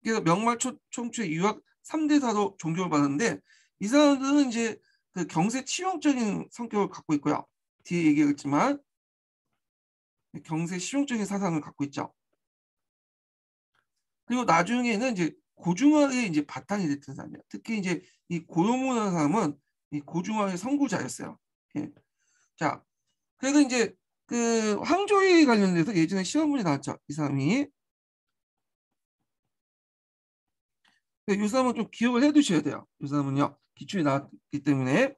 그래서 명말 청주의 유학 3대사로 존경을 받았는데 이 사람들은 이제 그 경세 치용적인 성격을 갖고 있고요. 뒤에 얘기했지만 경세 실용적인 사상을 갖고 있죠. 그리고 나중에는 이제 고중학의 이제 바탕이 됐던 사람이에요. 특히 이제 이 고용문화는 사람은 이 고중학의 선구자였어요. 예. 자, 그래서 이제 그 황조에 관련돼서 예전에 시험문이 나왔죠. 이 사람이. 이 사람은 좀 기억을 해두셔야 돼요. 이 사람은요. 기출이 나왔기 때문에.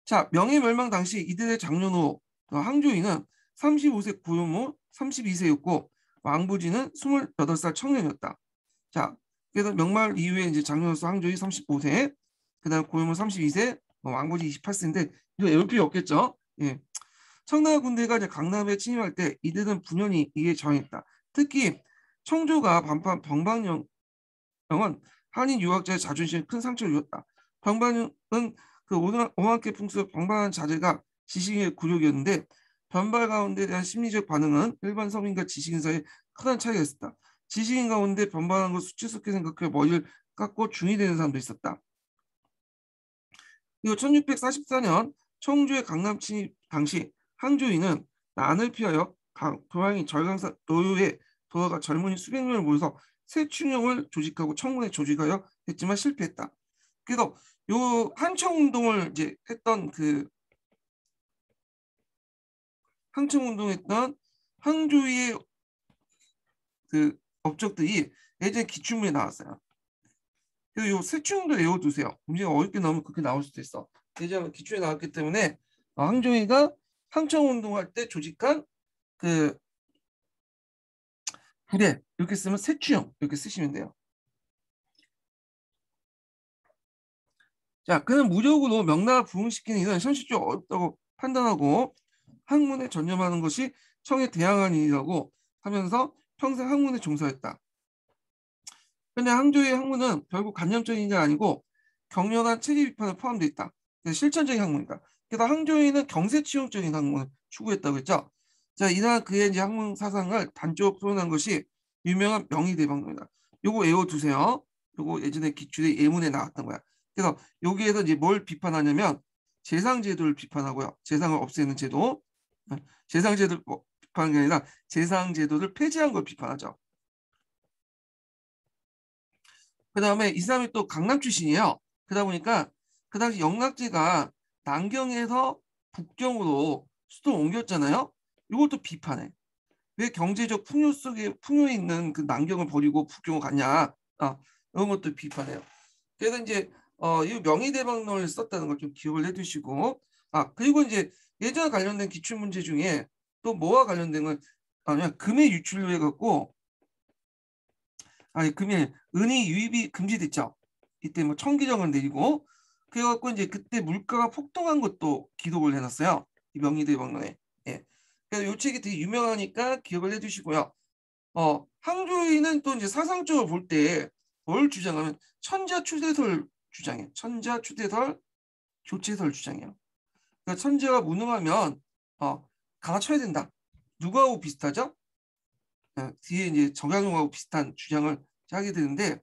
자, 명예멸망 당시 이들의 장년후 황조이는 35세 고용무 32세였고 왕부지는 28살 청년이었다. 자, 그래서 명말 이후에 이제 장년으로서 황조이 35세, 그다음 고용무 32세, 왕부지 28세인데 이거 외울 필요 없겠죠? 예. 청나라 군대가 이제 강남에 침입할 때 이들은 분연히 이에 저항했다. 특히 청조가 반판 병방령은 한인 유학자의 자존심에 큰 상처를 주었다. 병방령은 그 오만케 풍수 방방한 자제가 지식인의 굴욕이었는데 변발 가운데 대한 심리적 반응은 일반 서민과 지식인 사이에 큰 차이가 있었다. 지식인 가운데 변발한 걸 수치스럽게 생각해 머리를 깎고 중이 되는 사람도 있었다. 그리고 1644년 청주의 강남 침입 당시 항조인은 난을 피하여 고향이 절강산 노유에 돌아가 젊은이 수백 명을 모여서 새춘형을 조직하고 청군에 조직하여 했지만 실패했다. 그래서 요 한청운동을 이제 했던 그 항청운동했던 항조의 그 업적들이 예전에 기출문에 나왔어요. 그래서 요 새충도 외워두세요. 문제가 어렵게 나오면 그렇게 나올 수도 있어. 예전에 기출에 나왔기 때문에 항조이가 항청운동할 때 조직한 그 부대 이렇게 쓰면 새충 이렇게 쓰시면 돼요. 자, 그는 무력으로 명나라 부흥시키는 일은 현실적으로 어렵다고 판단하고 학문에 전념하는 것이 청에 대항한 일이라고 하면서 평생 학문에 종사했다. 근데 항조의 학문은 결국 관념적인 게 아니고 격렬한 체계 비판에 포함되어 있다. 실천적인 학문이다. 그래서 항조이는 경세치용적인 학문을 추구했다고 했죠. 자, 이날 그의 이제 학문 사상을 단적으로 표현한 것이 유명한 명의대방론이다. 요거 외워두세요. 요거 예전에 기출에 예문에 나왔던 거야. 그래서 여기에서 이제 뭘 비판하냐면 재상제도를 비판하고요. 재상을 없애는 제도. 재상제도를 비판하는 게 아니라 재상제도를 폐지한 걸 비판하죠. 그 다음에 이 사람이 또 강남 출신이에요. 그러다 보니까 그 당시 영락제가 남경에서 북경으로 수도를 옮겼잖아요. 이것도 비판해. 왜 경제적 풍요 속에 풍요에 있는 그 남경을 버리고 북경으로 갔냐. 이런 것도 비판해요. 그래서 이제 이 명의대방론을 썼다는 걸 좀 기억을 해두시고 그리고 이제 예전에 관련된 기출문제 중에 또 뭐와 관련된 건 그냥 금의 유출로 해갖고 금일 은이 유입이 금지됐죠. 이때 뭐 청기정을 내리고 그래갖고 이제 그때 물가가 폭등한 것도 기록을 해놨어요. 이 명리대방론에. 예. 그래서 이 책이 되게 유명하니까 기억을 해두시고요. 항조인은 또 이제 사상적으로 볼 때 뭘 주장하면 천자추대설 주장이에요. 천자추대설 교체설 주장이에요. 그러니까 천재가 무능하면 갈아쳐야 된다. 누구하고 비슷하죠? 뒤에 이제 정약용하고 비슷한 주장을 하게 되는데,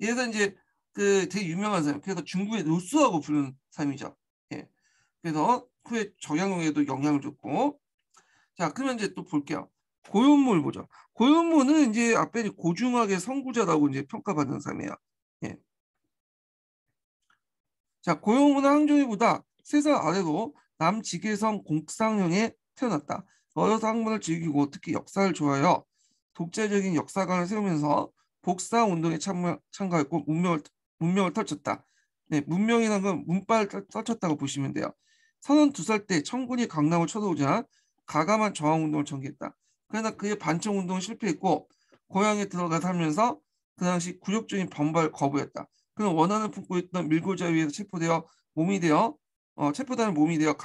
얘가 이제 그 되게 유명한 사람, 그래서 중국의 로스하고 부르는 사람이죠. 예. 그래서 후에 정약용에도 영향을 줬고, 자 그러면 이제 또 볼게요. 고현무를 보죠. 고현무는 이제 앞에 고중학의 선구자라고 이제 평가받는 사람이에요. 예. 자, 고용문화 항종이보다 3살 아래로 남직외성 공상형에 태어났다. 어려서 학문을 즐기고 특히 역사를 좋아하여 독자적인 역사관을 세우면서 복사운동에 참가했고 문명을 떨쳤다. 네, 문명이라는 건 문발을 떨쳤다고 보시면 돼요. 32살 때 청군이 강남을 쳐들어오자 가감한 저항운동을 전개했다. 그러나 그의 반청운동은 실패했고 고향에 들어가 살면서 그 당시 굴욕적인 반발 거부했다. 그는 원한을 품고 있던 밀고자위에서 체포되어 체포되는 몸이 되어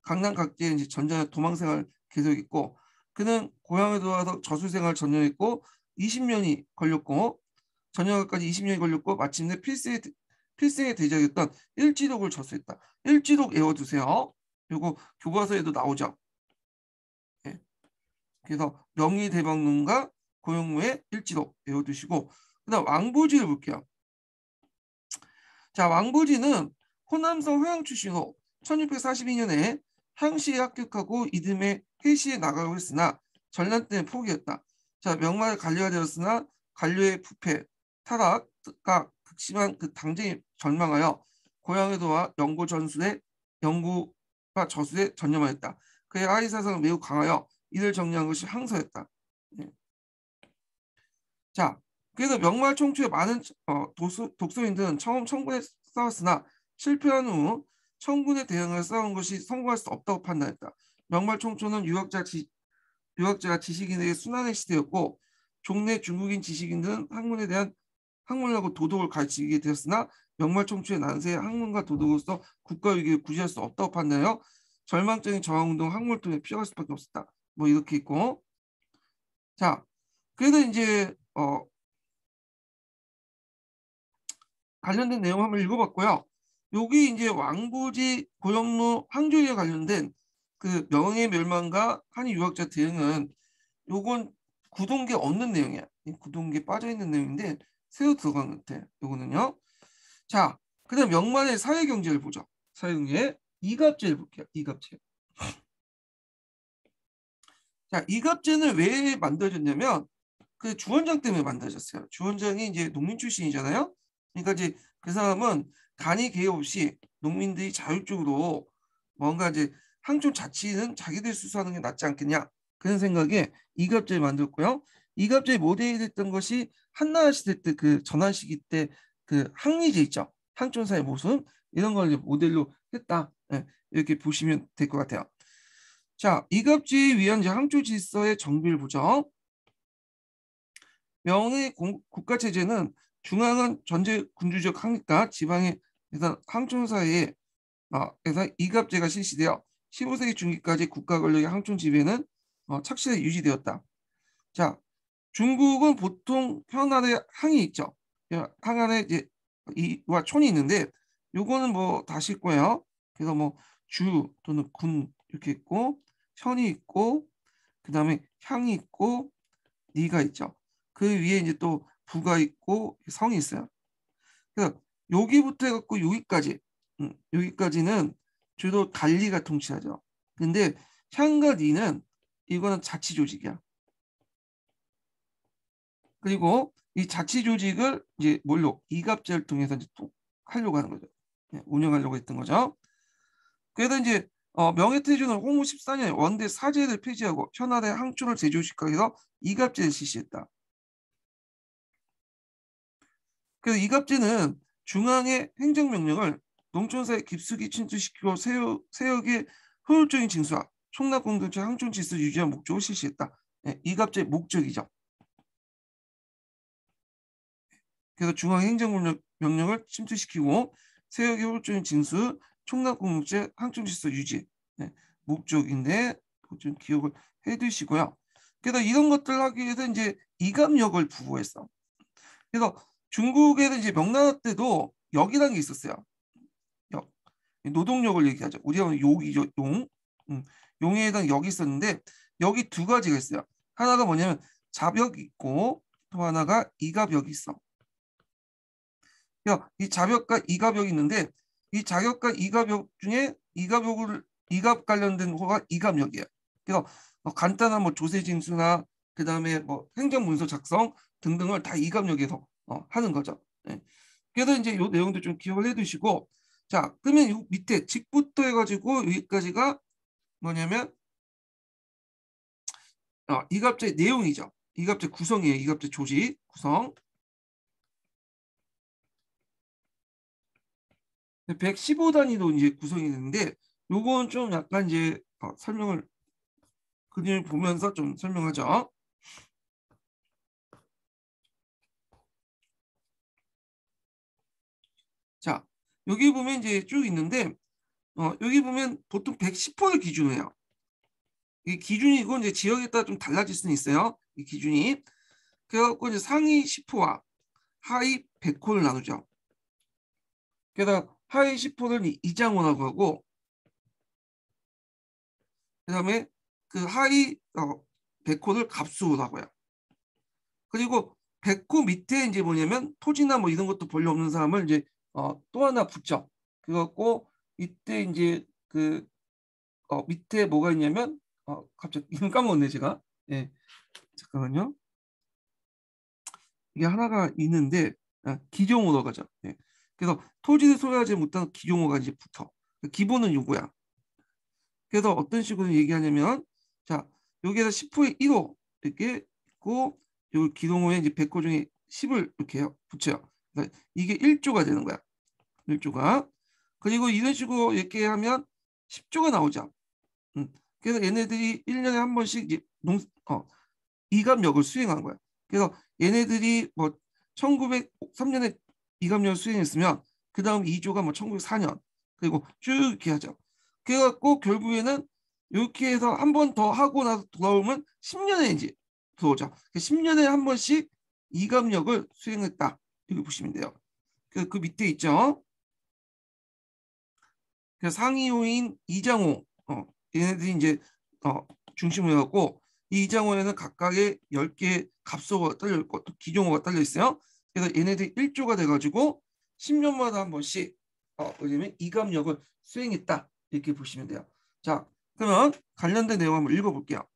강남 각지에 이제 전전한 도망 생활을 계속했고, 그는 고향에 돌아와서 저술 생활을 전전했고 20년이 걸렸고 전역까지 20년이 걸렸고 마침내 필생의 대작이었던 일지록을 저술했다. 일지록 외워두세요. 그리고 교과서에도 나오죠. 예. 그래서 명의대방론과 고영무의 일지록 외워두시고, 그다음 왕보지를 볼게요. 자, 왕보지는 호남성 회양 출신으로 1642년에 향시에 합격하고 이듬해 회시에 나가고 했으나 전란 때문에 포기했다. 자, 명마의 관료가 되었으나 관료의 부패, 타락과 극심한 그 당쟁이 절망하여 고향에 돌아 연구와 저술에 전념하였다. 그의 아이 사상은 매우 강하여 이를 정리한 것이 항서였다. 예. 자, 그래서 명말 총추의 많은 독서인들은 처음 청군에 싸웠으나 실패한 후 청군에 대응해 싸운 것이 성공할 수 없다고 판단했다. 명말 총추는 유학자 지식인에게 순환의 시대였고, 종래 중국인 지식인들은 학문하고 도덕을 가르치게 되었으나 명말 총추의 난세에 학문과 도덕으로서 국가 위기를 구제할 수 없다고 판단하여 절망적인 저항운동 학문을 통해 피할 수밖에 없었다. 뭐 이렇게 있고, 자, 그래서 이제 관련된 내용 한번 읽어봤고요. 여기 이제 왕부지 고영무 항조에 관련된 그 명예 멸망과 한일 유학자 대응은 요건 구동계 없는 내용이야. 구동계 빠져 있는 내용인데 새로 들어간 것 같아. 요거는요. 자, 그다음 명만의 사회경제를 보죠. 사회경제 이갑제를 볼게요. 이갑제. 자, 이갑제는 왜 만들어졌냐면 그 주원장 때문에 만들어졌어요. 주원장이 이제 농민 출신이잖아요. 그러니까 이제 그 사람은 간이 개입 없이 농민들이 자율적으로 뭔가 이제 항촌 자치는 자기들 수사하는 게 낫지 않겠냐, 그런 생각에 이갑제를 만들었고요. 이갑제의 모델이 됐던 것이 한나라 시대 때 그 전환 시기 때 그 항리제 있죠. 항촌사의 모습 이런 걸 이제 모델로 했다. 네, 이렇게 보시면 될 것 같아요. 자, 이갑제에 위한 이제 항촌 질서의 정비를 보죠. 명의 국가체제는 중앙은 전제 군주적 항리과 지방의 항촌사이에 에서 이갑제가 실시되어 15세기 중기까지 국가 권력의 항촌 지배는 착실히 유지되었다. 자, 중국은 보통 현안에 항이 있죠. 항 안에 이제 이와 촌이 있는데 요거는 뭐 다실 거예요. 그래서 뭐 주 또는 군 이렇게 있고 현이 있고 그다음에 향이 있고 리가 있죠. 그 위에 이제 또 부가 있고 성이 있어요. 그래서 여기부터 해갖고 여기까지, 여기까지는 주로 관리가 통치하죠. 근데 향과 리는 이거는 자치 조직이야. 그리고 이 자치 조직을 이제 뭘로 이갑제를 통해서 이제 또 하려고 하는 거죠. 운영하려고 했던 거죠. 그래서 이제 명예태조는 홍무 14년 원대 사제를 폐지하고 현안의 항촌을 재조직하기 위해서 이갑제를 실시했다. 그래서 이갑제는 중앙의 행정명령을 농촌사에 깊숙이 침투시키고 세역의 효율적인 징수와 총납공동체 항촌 질서 유지한 목적을 실시했다. 이갑제의 목적이죠. 그래서 중앙 행정명령을 침투시키고 세역의 효율적인 징수, 총납공동체 항촌 질서 유지. 목적인데 좀 기억을 해두시고요. 그래서 이런 것들을 하기 위해서 이제 이감역을 부호했어. 그래서 중국에는 이제 명나라 때도 역이라는 게 있었어요. 역. 노동력을 얘기하죠. 우리가 용이죠. 용. 용에 해당 역이 있었는데 역이 두 가지가 있어요. 하나가 뭐냐면 자벽이 있고 또 하나가 이갑역이 있어. 이 자벽과 이갑역이 있는데 이 자격과 이갑역 중에 이갑 관련된 호가 이갑역이에요. 그래서 간단한 뭐 조세징수나 그다음에 뭐 행정문서 작성 등등을 다 이갑역에서 하는 거죠. 네. 그래서 이제 이 내용도 좀 기억을 해두시고, 자 그러면 이 밑에 직부터 해가지고 여기까지가 뭐냐면 이갑제 내용이죠. 이갑제 구성이에요. 이갑제 조직 구성. 115단위도 이제 구성이 되는데 요건 좀 약간 이제 설명을 그림을 보면서 좀 설명하죠. 자 여기 보면 이제 쭉 있는데 여기 보면 보통 110호를 기준으로 해요. 이 기준이 이건 이제 지역에 따라 좀 달라질 수는 있어요. 이 기준이. 그래갖고 이제 상위 10호와 하위 100호를 나누죠. 그래서 하위 10호를 이장호라고 하고, 그다음에 그 하위 100호를 갑수호라고 해요. 그리고 100호 밑에 이제 뭐냐면 토지나 뭐 이런 것도 별로 없는 사람을 이제 또 하나 붙죠. 그래갖고 이때 이제 그 밑에 뭐가 있냐면 갑자기 이름 까먹었네 제가. 예, 잠깐만요. 이게 하나가 있는데 기종호로 가죠. 예. 그래서 토지를 소유하지 못한 기종호가 이제 붙어. 기본은 요거야. 그래서 어떤 식으로 얘기하냐면 자 여기에서 10호에 1호 이렇게 있고 요 기동호에 이제 100호 중에 10을 이렇게 붙여요. 그러니까 이게 1조가 되는 거야. 1조가. 그리고 이런 식으로 이렇게 하면 10조가 나오죠. 그래서 얘네들이 1년에 한 번씩 이제 이감역을 수행한 거야. 그래서 얘네들이 뭐 1903년에 이감역을 수행했으면 그 다음 2조가 뭐 1904년 그리고 쭉 이렇게 하죠. 그래갖고 결국에는 이렇게 해서 한 번 더 하고 나서 돌아오면 10년에 이제 들어오죠. 10년에 한 번씩 이감역을 수행했다. 이렇게 보시면 돼요. 그 밑에 있죠. 그 상위호인 이장호 얘네들이 이제 중심으로 해갖고 이 이장호에는 각각의 10개의 갑소가 딸려 있고 또 기종호가 딸려 있어요. 그래서 얘네들이 1조가 돼가지고 10년마다 한 번씩 뭐냐면 이감역을 수행했다 이렇게 보시면 돼요. 자 그러면 관련된 내용 한번 읽어볼게요.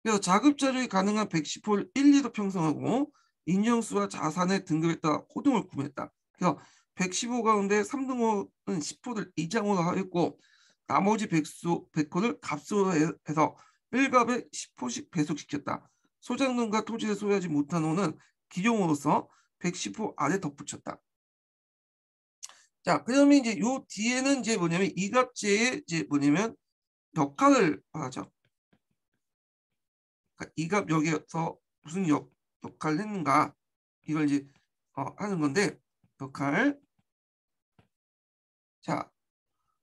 그래서 자급자족이 가능한 110호를 1, 2도 편성하고 인정수와 자산의 등급에 따라 호등을 구매했다. 그래서 115 가운데 3등호는 10호를 이장호로 하였고 나머지 100호를 갑수로 해서 1갑에 10호씩 배속시켰다. 소장농과 토지를 소유하지 못한 호는 기종호로서 110호 아래 덧붙였다. 자, 그러면 이제 요 뒤에는 이제 뭐냐면 이갑제의 이제 뭐냐면 역할을 하죠. 그러니까 이갑 여기서 무슨 역할을 했는가 이걸 이제 하는 건데 역할. 자,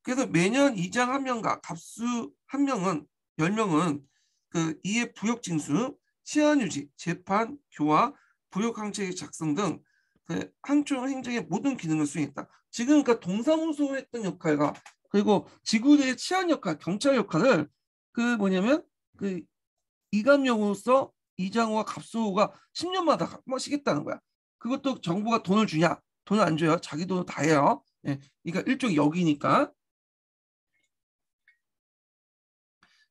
그래서 매년 이장 한 명과 갑수 한 명은 10명은 그 이해 부역 징수, 치안 유지, 재판, 교화, 부역 항책의 작성 등 그 항청 행정의 모든 기능을 수행했다. 지금 그러니까 동사무소 했던 역할과 그리고 지구대의 치안 역할, 경찰 역할을 그 뭐냐면 그 이감용으로서 이장호와 갑수호가 10년마다 한 번씩 했다는 거야. 그것도 정부가 돈을 주냐? 돈을 안 줘요. 자기 돈을 다 해요. 예, 그러니까 일종의 역이니까.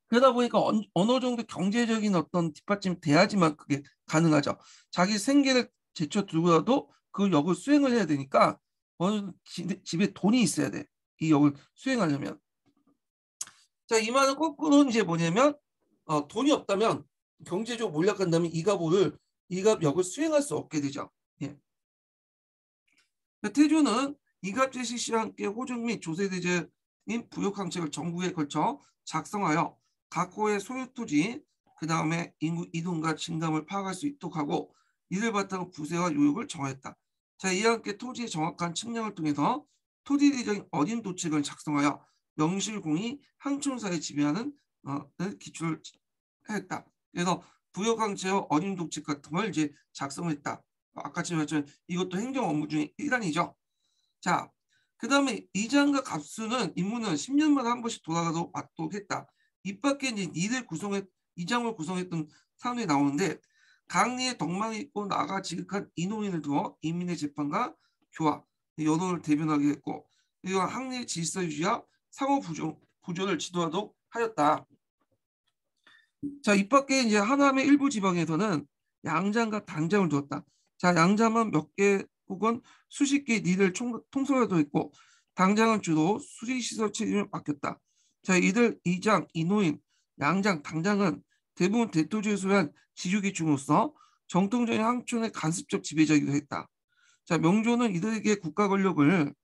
그러다 보니까 어느 정도 경제적인 어떤 뒷받침이 돼야지만 그게 가능하죠. 자기 생계를 제쳐두고라도 그 역을 수행을 해야 되니까 어느 집에 돈이 있어야 돼. 이 역을 수행하려면. 자, 이 말은 거꾸로 이제 뭐냐면 돈이 없다면 경제적으로 몰락한다면 이갑 역을 수행할 수 없게 되죠. 예. 태조는 이갑제 실시와 함께 호정 및 조세대제인 부역항책을 전국에 걸쳐 작성하여 각 호의 소유 토지, 그 다음에 인구 이동과 증감을 파악할 수 있도록 하고 이를 바탕으로 부세와 요역을 정했다. 자, 이와 함께 토지의 정확한 측량을 통해서 토지대적인 어린 도책을 작성하여 명실공히 항촌사에 지배하는 기초를 했다. 그래서 부여강제와 어린 도책 같은 걸 이제 작성했다. 아까 말했지만 이것도 행정 업무 중에 일환이죠. 자, 그 다음에 이장과 갑수는 임무는 10년마다 한 번씩 돌아가서 맡도록 했다. 이 밖에 이제 이장을 구성했던 사람들이 나오는데 강리에 덕망이 있고 나가 지극한 인호인을 두어 인민의 재판과 교화, 여론을 대변하게 했고 그리고 항리의 질서 유지와 상호 부조를 지도하도록 하였다. 자, 이 밖에 이제 하남의 일부 지방에서는 양장과 단장을 두었다. 자, 양장은 몇 개 혹은 수십 개의 리를 통솔하도록 했고 당장은 주로 수리시설 책임을 맡겼다. 자, 이들 이장, 인호인, 양장, 당장은 대부분 대토지에 소유한 지주기층으로서 정통적인 항촌의 간섭적 지배자이기도 했다. 자, 명조는 이들에게 국가 권력을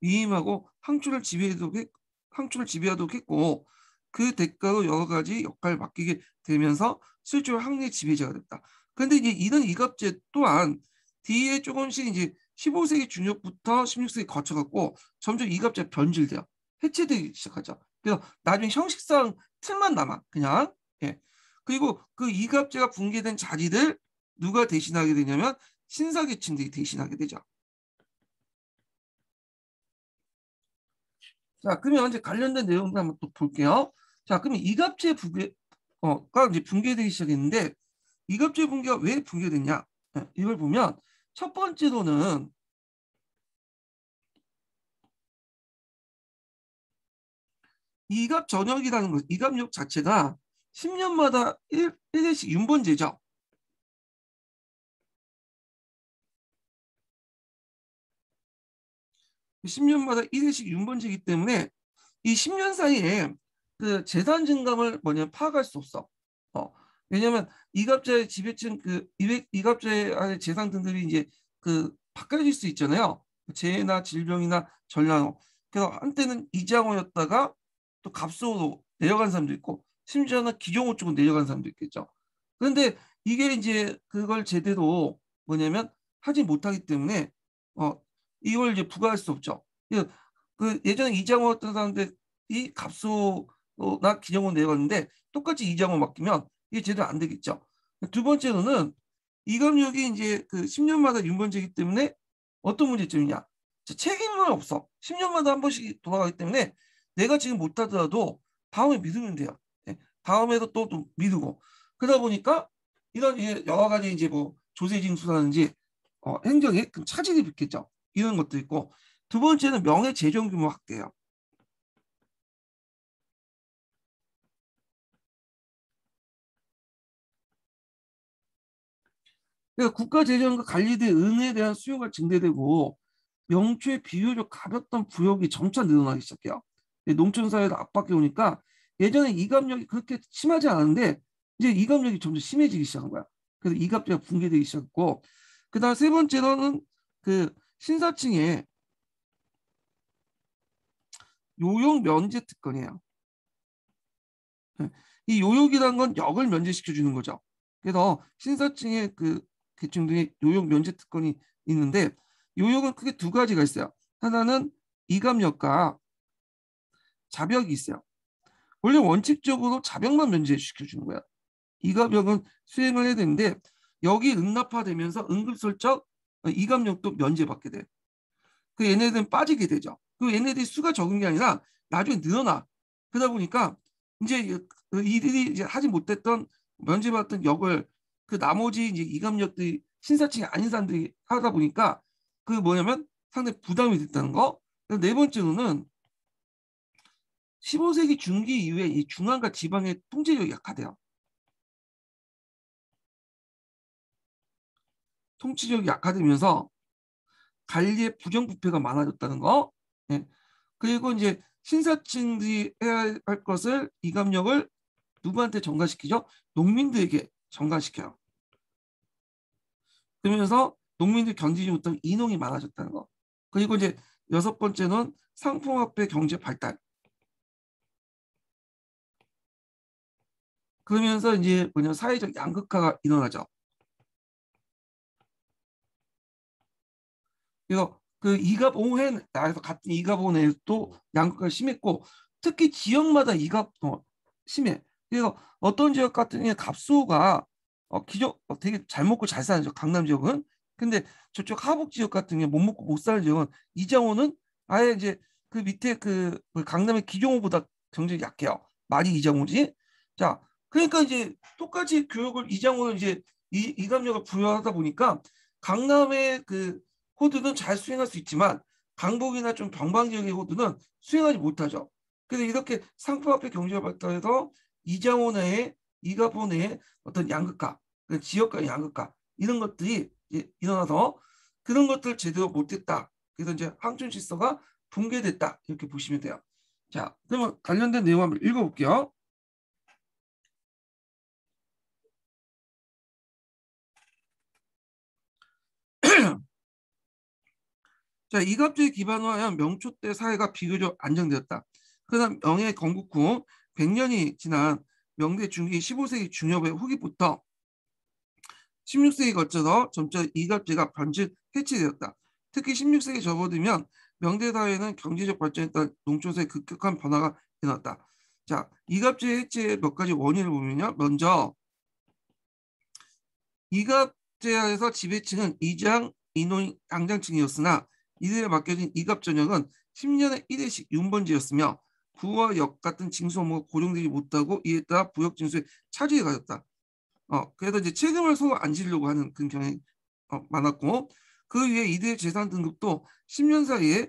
위임하고 항촌을 지배하도록 했고 그 대가로 여러 가지 역할을 맡기게 되면서 실제로 항리의 지배자가 됐다. 그런데 이제 이런 이갑제 또한 뒤에 조금씩 이제 15세기 중엽부터 16세기 거쳐갖고 점점 이갑제가 변질돼요. 해체되기 시작하죠. 그래서 나중에 형식상 틀만 남아 그냥. 예. 그리고 그 이갑제가 붕괴된 자리를 누가 대신하게 되냐면 신사계층들이 대신하게 되죠. 자, 그러면 이제 관련된 내용들 한번 또 볼게요. 자, 그러면 이갑제 붕괴가 이제 붕괴되기 시작했는데 이갑제 붕괴가 왜 붕괴됐냐? 이걸 보면 첫 번째로는 이갑 전역이라는 것, 이갑역 자체가 10년마다 1회씩 윤번제죠. 10년마다 1회씩 윤번제이기 때문에 이 10년 사이에 그 재산 증감을 파악할 수 없어. 왜냐면 이갑자의 지배층 이갑자의 안에 재산 등급이 이제 바꿔질 수 있잖아요. 재해나 질병이나 전량. 그래서 한때는 이장호였다가 또 갑수로 내려간 사람도 있고 심지어는 기종호 쪽으로 내려간 사람도 있겠죠. 그런데 이게 이제 그걸 제대로 하지 못하기 때문에 이걸 이제 부과할 수 없죠. 예전에 이장호였던 사람들이 갑수나 기종호 내려갔는데 똑같이 이장호 맡기면 이게 제대로 안 되겠죠. 두 번째로는 이감력이 이제 10년마다 윤번제이기 때문에 어떤 문제점이냐? 책임은 없어. 10년마다 한 번씩 돌아가기 때문에 내가 지금 못하더라도 다음에 미루면 돼요. 다음에도 또 미루고 그러다 보니까 이런 여러 가지 이제 뭐 조세징수라든지 행정에 차질이 빚겠죠. 이런 것도 있고 두 번째는 명예 재정 규모 확대예요. 그러니까 국가 재정과 관리된 은에 대한 수요가 증대되고 명초의 비교적 가볍던 부역이 점차 늘어나기 시작해요. 농촌 사회도 압박해 오니까 예전에 이감력이 그렇게 심하지 않았는데 이제 이감력이 점점 심해지기 시작한 거야. 그래서 이갑제가 붕괴되기 시작했고 그다음 세 번째로는 신사층의 요역 면제 특권이에요. 이 요역이라는 건 역을 면제시켜 주는 거죠. 그래서 신사층의 계층들이 요역 면제 특권이 있는데 요역은 크게 두 가지가 있어요. 하나는 이감역과 자벽이 있어요. 원래 원칙적으로 자벽만 면제시켜 주는 거야. 이감역은 수행을 해야 되는데 여기 응납화되면서 응급슬쩍 이감역도 면제받게 돼. 얘네들은 빠지게 되죠. 얘네들이 수가 적은 게 아니라 나중에 늘어나. 그러다 보니까 이제 이들이 이제 하지 못했던 면제받았던 역을 나머지 이제 이감역들이 신사층이 아닌 사람들이 하다 보니까 상당히 부담이 됐다는 거. 네 번째로는 15세기 중기 이후에 이 중앙과 지방의 통제력이 약화돼요. 통치력이 약화되면서 관리의 부정부패가 많아졌다는 거. 예. 그리고 이제 신사층들이 해야 할 것을 이감력을 누구한테 전가시키죠? 농민들에게 전가시켜요. 그러면서 농민들 견디지 못하는 인농이 많아졌다는 거. 그리고 이제 여섯 번째는 상품화폐 경제 발달. 그러면서 이제 사회적 양극화가 일어나죠. 그래서 그 이갑오해 나라에서 같은 이갑오해도 양극화가 심했고 특히 지역마다 심해. 그래서 어떤 지역 같은 경우에 갑수가 되게 잘 먹고 잘 사는 지역 강남 지역은 근데 저쪽 하북 지역 같은 경우 못 먹고 못 사는 지역은 이장호는 아예 이제 그 밑에 그 강남의 기종호보다 경쟁이 약해요. 많이 이장호지. 자, 그러니까 이제 똑같이 교육을 이장호는 이제 이감력을 부여하다 보니까 강남의 그 호드는 잘 수행할 수 있지만 강북이나 좀 병방 지역의 호드는 수행하지 못하죠. 그래서 이렇게 상품화폐 경제가 발달해서 이장호 내에 이가보 내에 어떤 양극화, 그 지역간의 양극화 이런 것들이 일어나서 그런 것들 제대로 못했다. 그래서 이제 항촌 질서가 붕괴됐다 이렇게 보시면 돼요. 자, 그러면 관련된 내용 한번 읽어볼게요. 자, 이갑제에 기반으로 하여 명초 때 사회가 비교적 안정되었다. 그다음 명예 건국 후 100년이 지난 명대 중기 15세기 중엽의 후기부터 16세기 거쳐서 점차 이갑제가 변질 해체되었다. 특히 16세기 접어들면 명대 사회는 경제적 발전에 따른 농촌사의 급격한 변화가 일어났다. 자, 이갑제 해체의 몇 가지 원인을 보면요. 먼저 이갑제하에서 지배층은 이장, 인노, 양장층이었으나 이들에 맡겨진 이갑 전역은 10년에 1회씩 윤번제였으며 부와 역 같은 징수 업무가 고정되지 못하고 이에 따라 부역 징수에 차질이 가졌다. 그래서 이제 책임을 서로 안 지려고 하는 그런 경향이 많았고 그 위에 이들의 재산 등급도 10년 사이에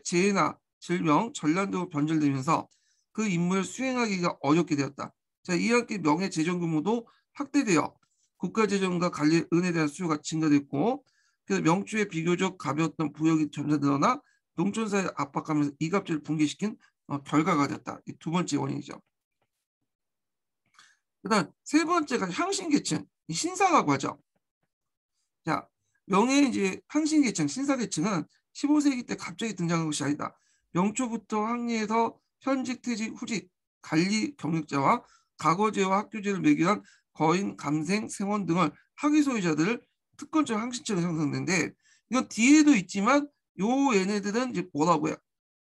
재해나 질병, 전란 등으로 변절되면서 그 임무를 수행하기가 어렵게 되었다. 자, 이와 함께 명예 재정 규모도 확대되어 국가 재정과 관리 은에 대한 수요가 증가됐고 그래서 명주에 비교적 가벼웠던 부역이 점차 늘어나 농촌사회 압박하면서 이갑제를 붕괴시킨 결과가 됐다. 이 두 번째 원인이죠. 그다음 세 번째가 향신계층, 신사라고 하죠. 자, 명예 이제 향신계층, 신사계층은 15세기 때 갑자기 등장한 것이 아니다. 명초부터 항리에서 현직, 퇴직, 후직, 관리 경력자와 과거제와 학교제를 매개한 거인, 감생, 생원 등을 학위 소유자들을 특권적 항신층을 형성되는데 이건 뒤에도 있지만 요 얘네들은 이제 뭐라고요?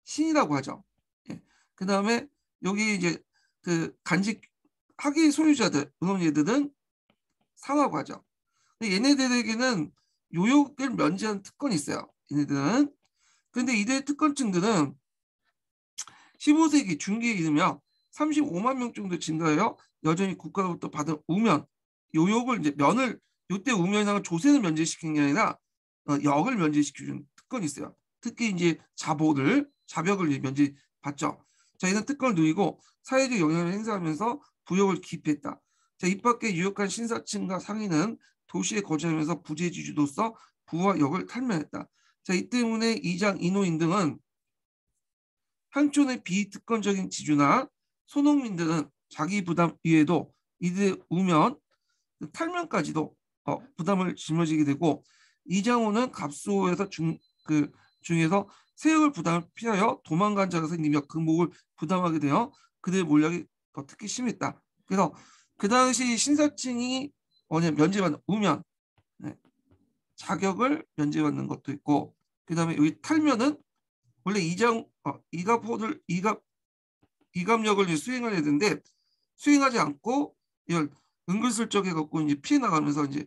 신이라고 하죠. 예. 그 다음에 여기 이제 그 간직 학위 소유자들, 이런 얘들은 사라고 하죠. 얘네들에게는 요역을 면제하는 특권이 있어요. 얘네들은. 근데 이들 특권층들은 15세기 중기에 이르며 35만 명 정도 증가해요. 여전히 국가로부터 받은 우면, 요역을 이제 면을 요때 우면이랑 조세를 면제시키는 게 아니라 역을 면제시키는 특권이 있어요. 특히 이제 자벽을 면제받죠. 자, 이런 특권을 누리고 사회적 영향을 행사하면서 부역을 기입했다. 자, 이 밖에 유력한 신사층과 상인은 도시에 거주하면서 부재지주로서 부와 역을 탈면했다. 자, 이 때문에 이장 인호인 등은 한촌의 비특권적인 지주나 소농민들은 자기 부담 이외에도 이들의 우면, 탈면까지도 부담을 짊어지게 되고 이장호는 갑수에서 중에서 세역을 부담을 피하여 도망간 자가 생기며 그 몫을 부담하게 되어 그들의 몰락이 더 특히 심했다. 그래서 그 당시 신사층이 면제받는 우면, 네, 자격을 면제받는 것도 있고 그 다음에 여기 탈면은 원래 이갑역을 수행을 해야 되는데 수행하지 않고 이걸 은근슬쩍 해갖고 이제 피해 나가면서 이제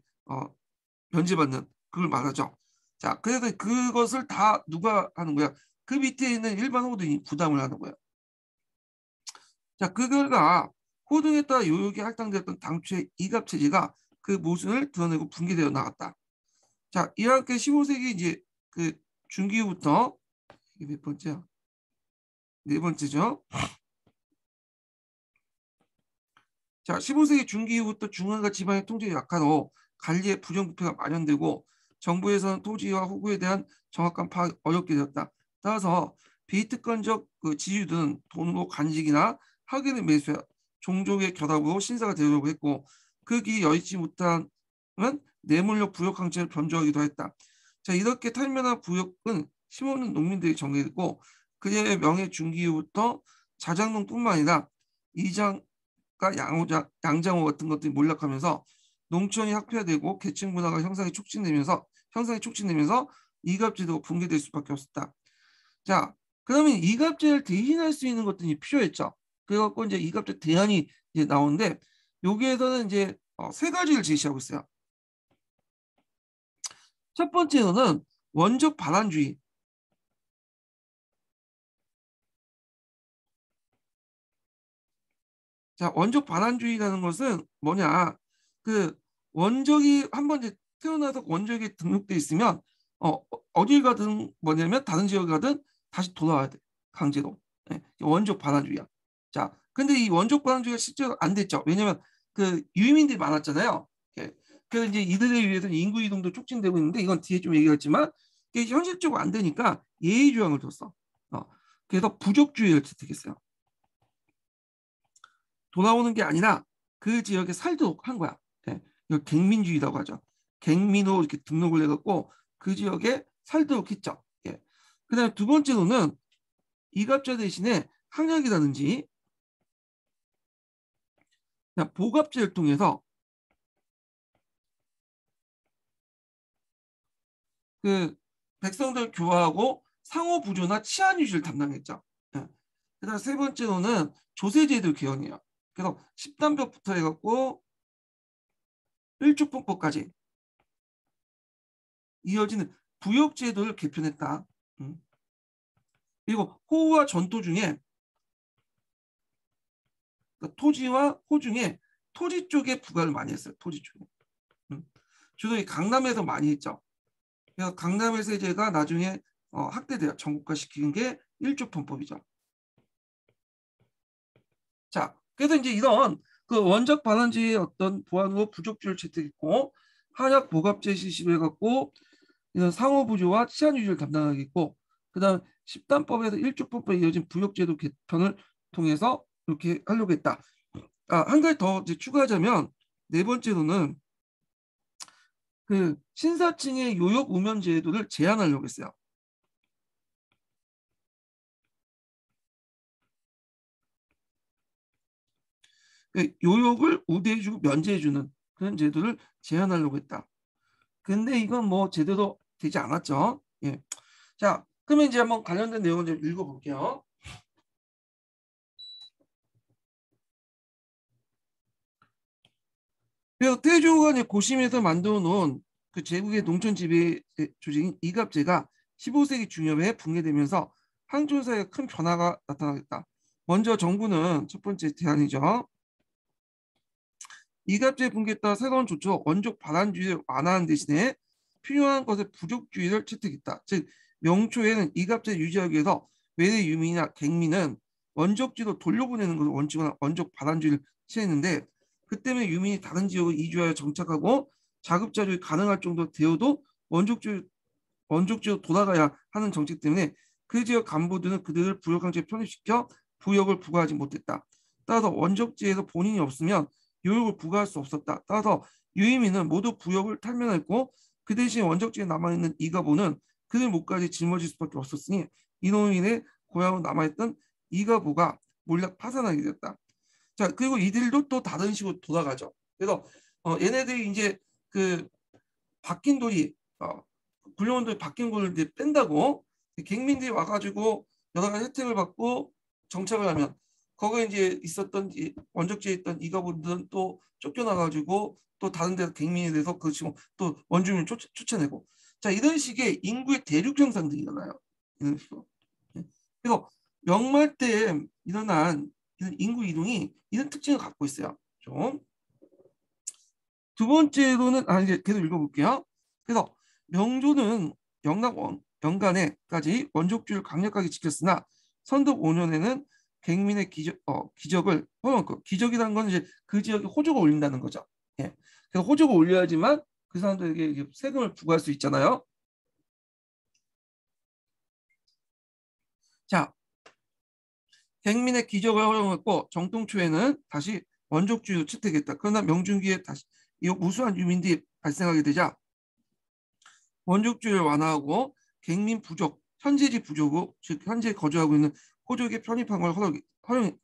면제받는 그걸 말하죠. 자, 그래서 그것을 다 누가 하는 거야? 그 밑에 있는 일반 호등이 부담을 하는 거예요. 자, 그 결과 호등에 따라 요역이 할당되었던 당초의 이갑 체제가 그 모순을 드러내고 붕괴되어 나갔다. 자, 이렇게 15세기 이제 그 중기부터 이게 몇 번째야? 네 번째죠. 자, 15세기 중기 이후부터 중앙과 지방의 통제가 약화로 관리의 부정부패가 만연되고 정부에서는 토지와 호구에 대한 정확한 파악이 어렵게 되었다. 따라서 비특권적 그 지주들은 돈으로 간직이나 학연을 매수해 종족의 결합으로 신사가 되려고 했고 그 길이 여의치 못한 뇌물력 부역 항체를 변조하기도 했다. 자, 이렇게 탈면한 부역은 힘없는 농민들이 정해졌고 그의 명예 중기 이후부터 자장농뿐만 아니라 이장 양장호 같은 것들이 몰락하면서 농촌이 학폐화되고 계층 문화가 형성이 촉진되면서 이갑제도가 붕괴될 수밖에 없었다. 자, 그러면 이갑제를 대신할 수 있는 것들이 필요했죠. 그래갖고 이제 이갑제 대안이 이제 나오는데 여기에서는 이제 세 가지를 제시하고 있어요. 첫 번째로는 원적 반환주의. 자, 원적 반환주의라는 것은 뭐냐? 그 원적이 한번 이제 태어나서 원적이 등록돼 있으면 어딜 가든 뭐냐면 다른 지역에 가든 다시 돌아와야 돼. 강제로. 네, 원적 반환주의야. 자, 근데 이 원적 반환주의가 실제로 안 됐죠. 왜냐면 그 유민들이 많았잖아요. 예, 그래서 이제 이들에 의해서는 인구 이동도 촉진되고 있는데 이건 뒤에 좀 얘기했지만 이게 현실적으로 안 되니까 예의 조항을 뒀어. 그래서 부족주의를 채택했어요. 돌아오는 게 아니라 그 지역에 살도록 한 거야. 예, 이걸 갱민주의라고 하죠. 갱민으로 이렇게 등록을 해갖고 그 지역에 살도록 했죠. 예. 그다음에 두 번째로는 이갑자 대신에 항약이라든지 보갑제를 통해서 그 백성들 교화하고 상호 부조나 치안 유지를 담당했죠. 예. 그다음 세 번째로는 조세제도 개헌이에요. 그래서 10단법부터 해갖고 일주법까지 이어지는 부역제도를 개편했다. 그리고 호우와 전토 중에 그러니까 토지와 호 중에 토지 쪽에 부과를 많이 했어요. 토지 쪽에. 주로 이 강남에서 많이 했죠. 그래서 강남의 세제가 나중에 확대돼요. 전국화시키는 게 일조편법이죠. 자, 그래서 이제 이런 그 원적 반환지의 어떤 보완으로 부족주를 채택했고 한약 보갑제 실시를 해갖고 이런 상호부조와 치안유지를 담당하겠고 그다음 10단법에서 일조법에 이어진 부역제도 개편을 통해서 이렇게 하려고 했다. 한 가지 더 이제 추가하자면 네 번째로는 그 신사층의 요역 우면 제도를 제한하려고 했어요. 그 요역을 우대해주고 면제해주는 그런 제도를 제한하려고 했다. 근데 이건 뭐 제대로 되지 않았죠. 예. 자, 그러면 이제 한번 관련된 내용을 좀 읽어볼게요. 그래서 태조가 이제 고심에서 만들어 놓은 그 제국의 농촌 지배 조직인 이갑제가 15세기 중엽에 붕괴되면서 항촌 사회에 큰 변화가 나타나겠다. 먼저 정부는 첫 번째 대안이죠. 이갑제 붕괴에 따라 새로운 조처 원족 반환주의를 완화하는 대신에 필요한 것의 부족주의를 채택했다. 즉 명초에는 이갑제 유지하기 위해서 외래 유민이나 갱민은 원적지로 돌려보내는 것을 원칙으로 원적 반환주의를 시행했는데 그 때문에 유민이 다른 지역을 이주하여 정착하고 자급자족이 가능할 정도 되어도 원족지로 돌아가야 하는 정책 때문에 그 지역 간부들은 그들을 부역강제에 편입시켜 부역을 부과하지 못했다. 따라서 원적지에서 본인이 없으면 요역을 부과할 수 없었다. 따라서 유의민은 모두 부역을 탈면했고 그 대신 원적지에 남아있는 이가보는 그들 목까지 짊어질 수밖에 없었으니 이놈 인해 고향으로 남아있던 이가보가 몰락 파산하게 되었다. 자, 그리고 이들도 또 다른 식으로 돌아가죠. 그래서 얘네들이 이제 그 바뀐 돌이 군령원들이 바뀐 돌을 이제 뺀다고 갱민들이 와가지고 여러 가지 혜택을 받고 정착을 하면 거기에 이제 있었던 원적지에 있던 이가분들은 또 쫓겨나가지고 또 다른 데서 갱민이 돼서 그 지금 또 원주민을 쫓아내고 자 이런 식의 인구의 대륙 형상들이 일어나요. 이런 식으로. 그래서 명말 때 일어난 이런 인구 이동이 이런 특징을 갖고 있어요. 좀. 두 번째로는 이제 계속 읽어볼게요. 그래서 명조는 영락 연간에까지 원족주의를 강력하게 지켰으나 선덕 5년에는 갱민의 기적을 기적이라는 건 이제 그 지역에 호조가 올린다는 거죠. 예. 그래서 호조가 올려야지만 그 사람들에게 세금을 부과할 수 있잖아요. 자, 갱민의 기적을 허용했고 정통 초에는 다시 원족주의로 채택했다. 그러나 명중기에 다시 무수한 유민들이 발생하게 되자 원족주의를 완화하고 갱민 부족, 현재지 부족으로 즉 현재 거주하고 있는 호족에 편입한 걸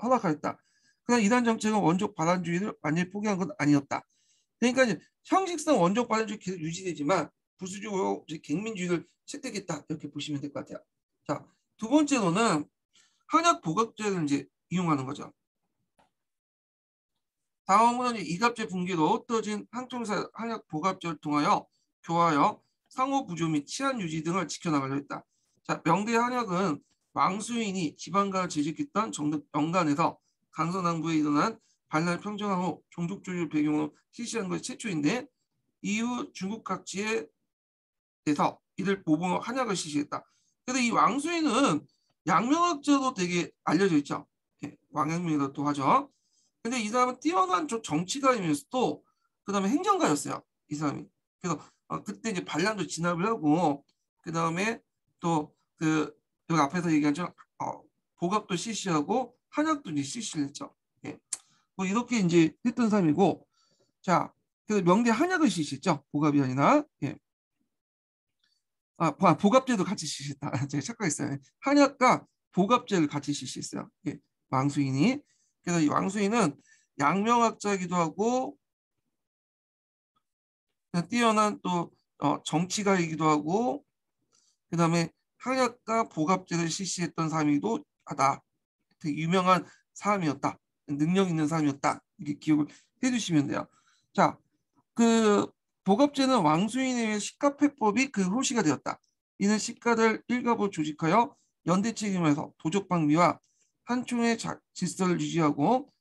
허락하였다. 그러나 이단 정책은 원족 반환주의를 완전히 포기한 건 아니었다. 그러니까 이제 형식상 원족 반환주의 계속 유지되지만 부수주고 갱민주의를 채택했다 이렇게 보시면 될 것 같아요. 자, 두 번째로는 한약 보갑제를 이제 이용하는 거죠. 다음은 이갑제 붕괴로 떨어진 항청사 한약 보갑제를 통하여 교화하여 상호 부조 및 치안 유지 등을 지켜나가려 했다. 자, 명대 한약은 왕수인이 지방간을 재직했던 정득 연간에서 강서남부에 일어난 반란을 평정한 후 종족주의를 배경으로 실시한 것이 최초인데 이후 중국 각지에서 이를 모범 한약을 실시했다. 그런데 이 왕수인은 양명학자로 되게 알려져 있죠. 예, 왕양명이라고 하죠. 근데 이 사람은 뛰어난 정치가이면서도 그다음에 행정가였어요. 이 사람이. 그래서 그때 이제 반란도 진압을 하고 그다음에 또 그 여기 앞에서 얘기한 보갑도 실시하고 한약도 이제 실시를 했죠. 예. 뭐 이렇게 이제 했던 사람이고 자, 그래서 명대 한약을 실시했죠. 보갑이 아니라 예. 보갑제도 같이 실시했다. 제가 착각했어요. 한약과 보갑제를 같이 실시했어요. 예. 왕수인이. 그래서 이 왕수인은 양명학자이기도 하고 뛰어난 또 정치가이기도 하고 그다음에 한약과 보갑제를 실시했던 사람이기도 하다. 되게 유명한 사람이었다. 능력 있는 사람이었다. 이렇게 기억을 해두시면 돼요. 자, 그 보갑제는 왕수인에 의해 식가폐법이 그 호시가 되었다. 이는 식가들 일갑을 조직하여 연대 책임에서 도적 방비와 한총의 질서를 유지하고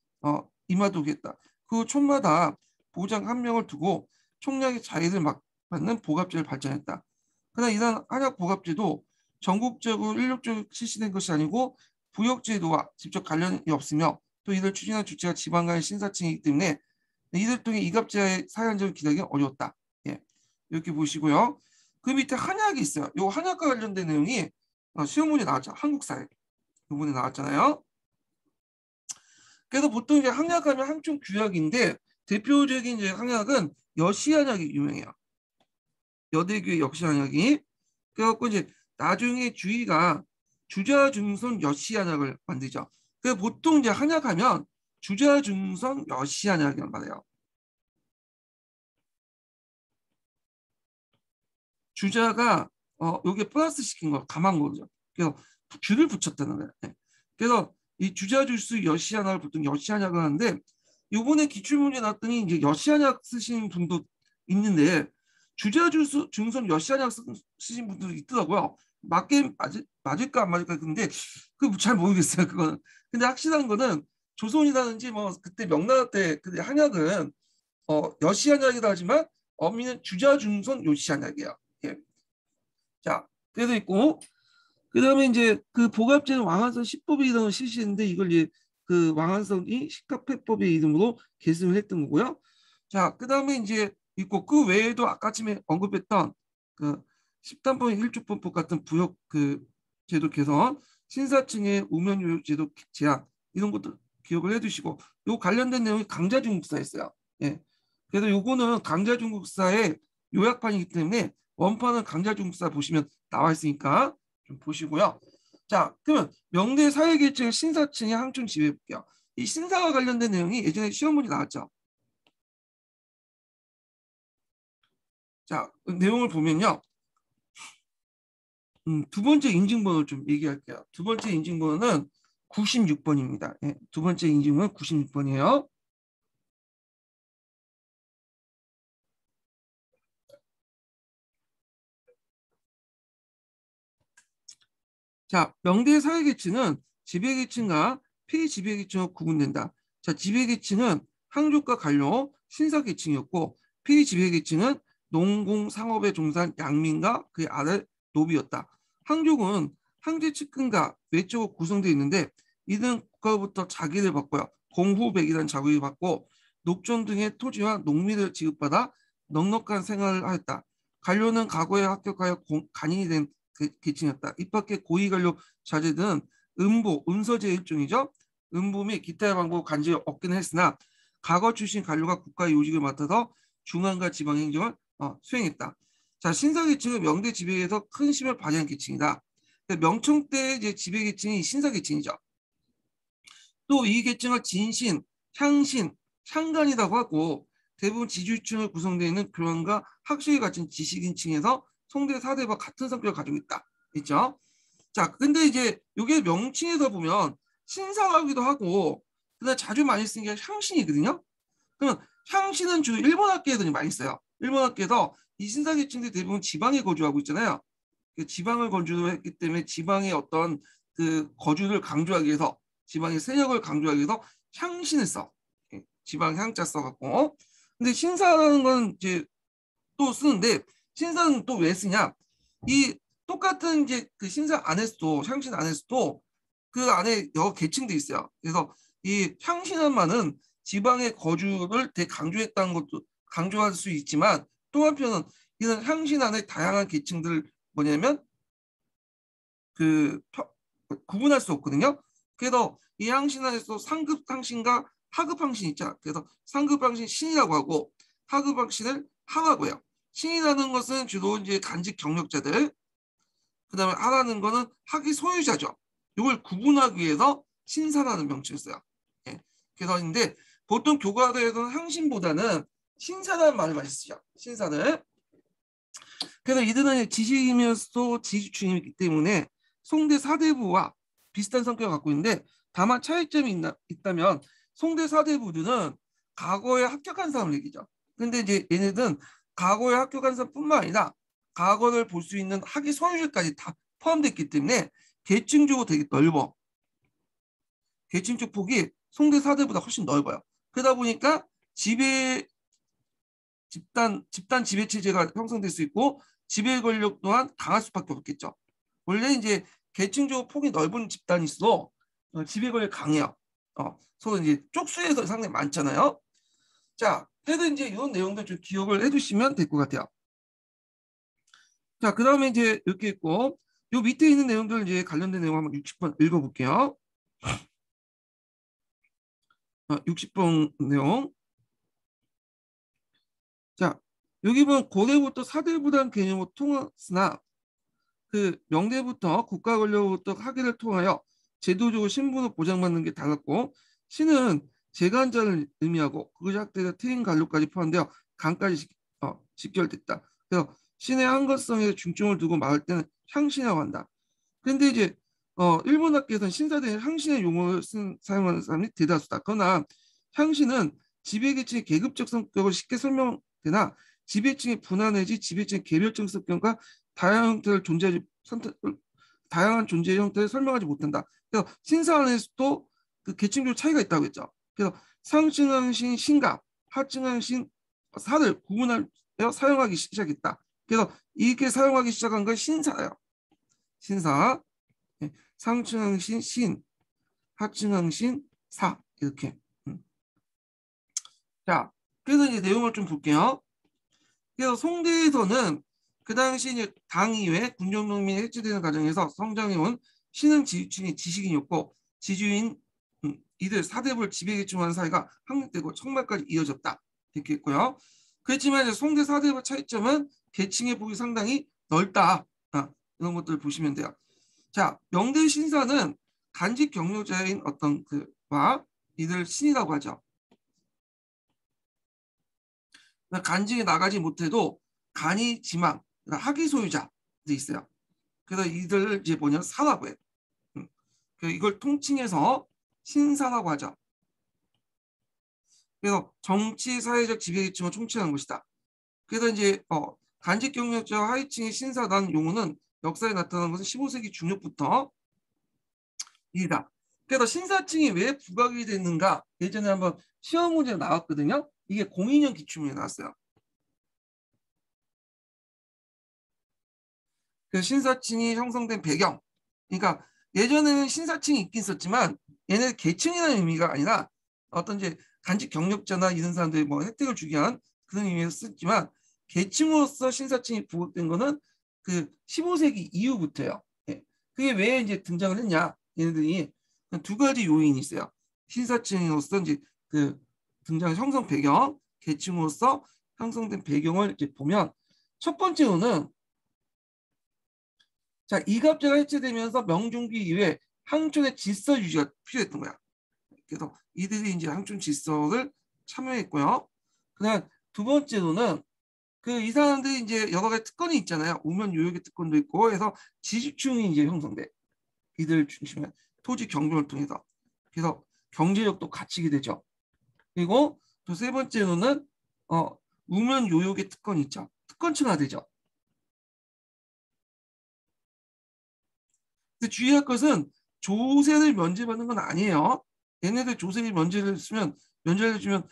임하도록 그 촌마다 보장 한 명을 두고 총량의 자의를 받는 보갑제를 발전했다. 그러나 이런 한약 보갑제도 전국적으로 일률적으로 실시된 것이 아니고 부역제도와 직접 관련이 없으며 또 이를 추진한 주체가 지방간의 신사층이기 때문에 이들 통해 이갑제의 사회안정을 기대하기는 어려웠다. 예, 이렇게 보시고요. 그 밑에 한약이 있어요. 이 한약과 관련된 내용이 시험 문제 나왔죠. 한국사에 이번에 나왔잖아요. 그래서 보통 이제 한약하면 한쪽 규약인데 대표적인 이제 한약은 여시한약이 유명해요. 여대교의 여시한약이 그래갖고 이제 나중에 주의가 주자중선 여시한약을 만들죠. 그래서 보통 이제 한약하면 주자중선 여시한약이란 말이에요. 주자가 여기에 플러스 시킨 거 감한 거죠. 그래서 주를 붙였다는 거예요. 네. 그래서 이 주자주수 여시한약을 보통 여시한약을 하는데 이번에 기출문제 나왔더니 이제 여시한약 쓰신 분도 있는데 주자주수 중선 여시한약 쓰신 분도 있더라고요. 맞을까 안 맞을까 근데 그 잘 모르겠어요. 그거는. 근데 확실한 거는 조선이라든지 뭐 그때 명나라 때 그 한약은 여시한약이라 하지만 어미는 주자중선 요시한약이에요. 예. 자, 그래도 있고 그다음에 이제 그 보갑제는 왕한성 10법의 이름을 실시했는데 이걸 이제 그 왕한성이 식가폐법의 이름으로 계승을 했던 거고요. 자, 그다음에 이제 있고 그 외에도 아까쯤에 언급했던 그 10단법 1조법법 같은 부역 그 제도 개선, 신사층의 우면유역 제도 제한 이런 것도 기억을 해두시고 요 관련된 내용이 강자중국사였어요. 예. 그래서 요거는 강자중국사의 요약판이기 때문에 원판은 강자중국사 보시면 나와 있으니까 좀 보시고요. 자, 그러면 명대 사회계층 신사층의 항충 지배 볼게요. 이 신사와 관련된 내용이 예전에 시험 문제 나왔죠. 자, 내용을 보면요. 두 번째 인증번호를 좀 얘기할게요. 두 번째 인증번호는 96번입니다. 예, 두 번째 인증번호는 96번이에요. 자, 명대 사회계층은 지배계층과 피지배계층으로 구분된다. 자, 지배계층은 항족과 관료, 신사계층이었고 피지배계층은 농공 상업에 종사한 양민과 그의 아들 노비였다. 항족은 황제 측근과 외적으로 구성되어 있는데 이는 국가로부터 자기를 받고요. 공후백이라는 자격을 받고 녹전 등의 토지와 농민을 지급받아 넉넉한 생활을 하였다. 관료는 과거에 합격하여 간인이 된 계층이었다. 이 밖에 고위관료 자제들은 음보, 음서제 일종이죠. 음보 및 기타의 방법 간직을 얻기는 했으나 과거 출신 관료가 국가의 요직을 맡아서 중앙과 지방 행정을 수행했다. 자, 신사계층은 명대 지배에서 큰 힘을 발휘한 계층이다. 명청 때 이제 지배 계층이 신사계층이죠. 또 이 계층을 진신, 향신, 향간이라고 하고 대부분 지주층을 구성되어 있는 교양과 학식이 갖춘 지식인층에서 송대 사대부와 같은 성격을 가지고 있다. 있죠? 자, 근데 이제 이게 명칭에서 보면 신사라기도 하고 그다음 자주 많이 쓰는 게 향신이거든요. 그러면 향신은 주로 일본 학계에서 많이 써요. 일본 학계에서 이 신사계층들이 대부분 지방에 거주하고 있잖아요. 지방을 거주했기 때문에 지방의 어떤 그 거주를 강조하기 위해서 지방의 세력을 강조하기 위해서 향신을 써. 지방 향자 써갖고. 근데 신사라는 건 이제 또 쓰는데 신사는 또 왜 쓰냐? 이 똑같은 이제 그 신사 안에서도 향신 안에서도 그 안에 여러 계층도 있어요. 그래서 이 향신한만은 지방의 거주를 대강조했다는 것도 강조할 수 있지만 또 한편은 이런 향신 안에 다양한 계층들을 뭐냐면 그 구분할 수 없거든요. 그래서 이 향신 안에서 상급 향신과 하급 향신 있잖아. 그래서 상급 향신 신이라고 하고 하급 향신을 하라고 해요. 신이라는 것은 주로 이제 간직 경력자들, 그다음에 하라는 거는 학위 소유자죠. 이걸 구분하기 위해서 신사라는 명칭을 써요. 예. 그래서 근데 보통 교과서에서는 향신보다는 신사라는 말을 많이 쓰죠. 신사를. 그래서 이들은 지식이면서도 지주층이기 때문에 송대 사대부와 비슷한 성격을 갖고 있는데 다만 차이점이 있다면 송대 사대부들은 과거에 합격한 사람을 얘기죠. 근데 이제 얘네들은 과거에 합격한 사람뿐만 아니라 과거를 볼 수 있는 학위 소유자까지 다 포함됐기 때문에 계층적으로 되게 넓어. 계층적 폭이 송대 사대보다 훨씬 넓어요. 그러다 보니까 집단 지배 체제가 형성될 수 있고 지배 권력 또한 강할 수밖에 없겠죠. 원래 이제 계층적 폭이 넓은 집단일수록 지배 권력이 강해요. 서로 이제 쪽수에서 상당히 많잖아요. 자, 그래도 이제 이런 내용들 좀 기억을 해두시면 될 것 같아요. 자, 그 다음에 이제 이렇게 있고, 요 밑에 있는 내용들 이제 관련된 내용 한번 60번 읽어볼게요. 60번 내용. 자, 여기 보면 고대부터 사대부단 개념으로 통했으나 그 명대부터 국가 권력부터 학위를 통하여 제도적으로 신분을 보장받는 게 달랐고 신은 재간자를 의미하고 그것이 학대가 트인 관료까지 포함되어 간까지 직결됐다. 그래서 신의 한것성에 중점을 두고 말할 때는 향신이라고 한다. 그런데 이제 일본 학계에서는 신사대에 향신의 용어를 사용하는 사람이 대다수다. 그러나 향신은 지배계층의 계급적 성격을 쉽게 설명되나 지배층의 분화 내지 지배층의 개별적 성격과 다양한 형태를 다양한 존재의 형태를 설명하지 못한다. 그래서 신사 안에서도 그 계층적 차이가 있다고 했죠. 그래서 상층항신 신과 하층항신 사를 구분하여 사용하기 시작했다. 그래서 이렇게 사용하기 시작한 건 신사예요. 신사, 상층항신 신, 하층항신 사 이렇게. 자, 그래서 이제 내용을 좀 볼게요. 그래서 송대에서는 그 당시 이제 당 이외 군종농민이 해체되는 과정에서 성장해온 신흥 지주층이 지식인이었고 지주인 이들 사대부를 지배계층화한 사회가 확립되고 청말까지 이어졌다. 이렇게 했고요. 그렇지만 이제 송대 사대부 차이점은 계층의 폭이 상당히 넓다. 이런 것들을 보시면 돼요. 자, 명대 신사는 간직 경력자인 어떤 그와 이들 신이라고 하죠. 간직에 나가지 못해도 간이 지망, 학위 소유자도 있어요. 그래서 이들을 이제 뭐냐 사라고 해. 이걸 통칭해서 신사라고 하죠. 그래서 정치 사회적 지배계층을 총칭하는 것이다. 그래서 이제 간직 경력자 하위층의 신사라는 용어는 역사에 나타난 것은 15세기 중엽부터 이다. 그래서 신사층이 왜 부각이 됐는가 예전에 한번 시험 문제 나왔거든요. 이게 02년 기출문제 나왔어요. 그 신사층이 형성된 배경. 그러니까 예전에는 신사층이 있긴 있었지만 얘네 계층이라는 의미가 아니라 어떤 이제 간직 경력자나 이런 사람들이 뭐 혜택을 주기 위한 그런 의미에서 썼지만 계층으로서 신사층이 부각된 거는 그 15세기 이후부터요. 예. 그게 왜 이제 등장을 했냐? 얘네들이 두 가지 요인이 있어요. 신사층으로서 이제 그 등장 형성 배경, 계층으로서 형성된 배경을 이제 보면 첫 번째로는 자, 이갑제가 해체되면서 명중기 이후에 항촌의 질서 유지가 필요했던 거야. 그래서 이들이 이제 항촌 질서를 참여했고요. 그다음 두 번째로는 그 이 사람들이 이제 여러 가지 특권이 있잖아요. 우면 요역의 특권도 있고 해서 지식층이 이제 형성돼. 이들 중심에 토지 경쟁을 통해서. 그래서 경제력도 갖추게 되죠. 그리고 또 세 번째로는 우면 요역의 특권이 있죠. 특권층화되죠. 근데 주의할 것은 조세를 면제받는 건 아니에요. 얘네들 조세 면제를 해주면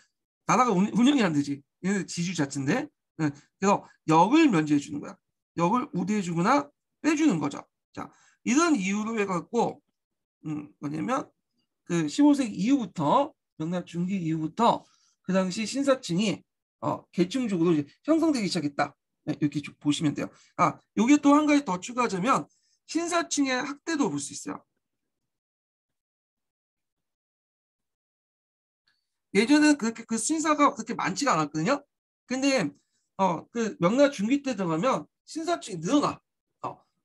나라가 운영이 안 되지. 얘네들 지주자체인데. 네. 그래서 역을 면제해 주는 거야. 역을 우대해 주거나 빼주는 거죠. 자, 이런 이유로 해갖고 뭐냐면 그 15세기 이후부터 명나라 중기 이후부터 그 당시 신사층이 계층적으로 이제 형성되기 시작했다. 네, 이렇게 보시면 돼요. 여기 또 한 가지 더 추가하자면 신사층의 학대도 볼 수 있어요. 예전에는 그렇게 그 신사가 그렇게 많지가 않았거든요. 근데 그 명나라 중기 때 들어가면 신사층이 늘어나.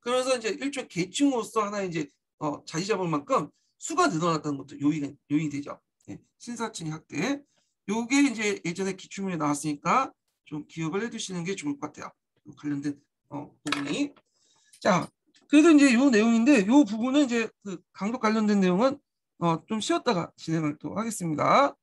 그러면서 이제 일종 계층으로서 하나 이제 자리 잡을 만큼 수가 늘어났다는 것도 요인이 되죠. 네, 신사층의 학대. 요게 이제 예전에 기출문에 나왔으니까 좀 기억을 해두시는 게 좋을 것 같아요. 관련된 부분이. 자, 그래서 이제 요 내용인데 요 부분은 이제 그 강도 관련된 내용은 좀 쉬었다가 진행을 또 하겠습니다.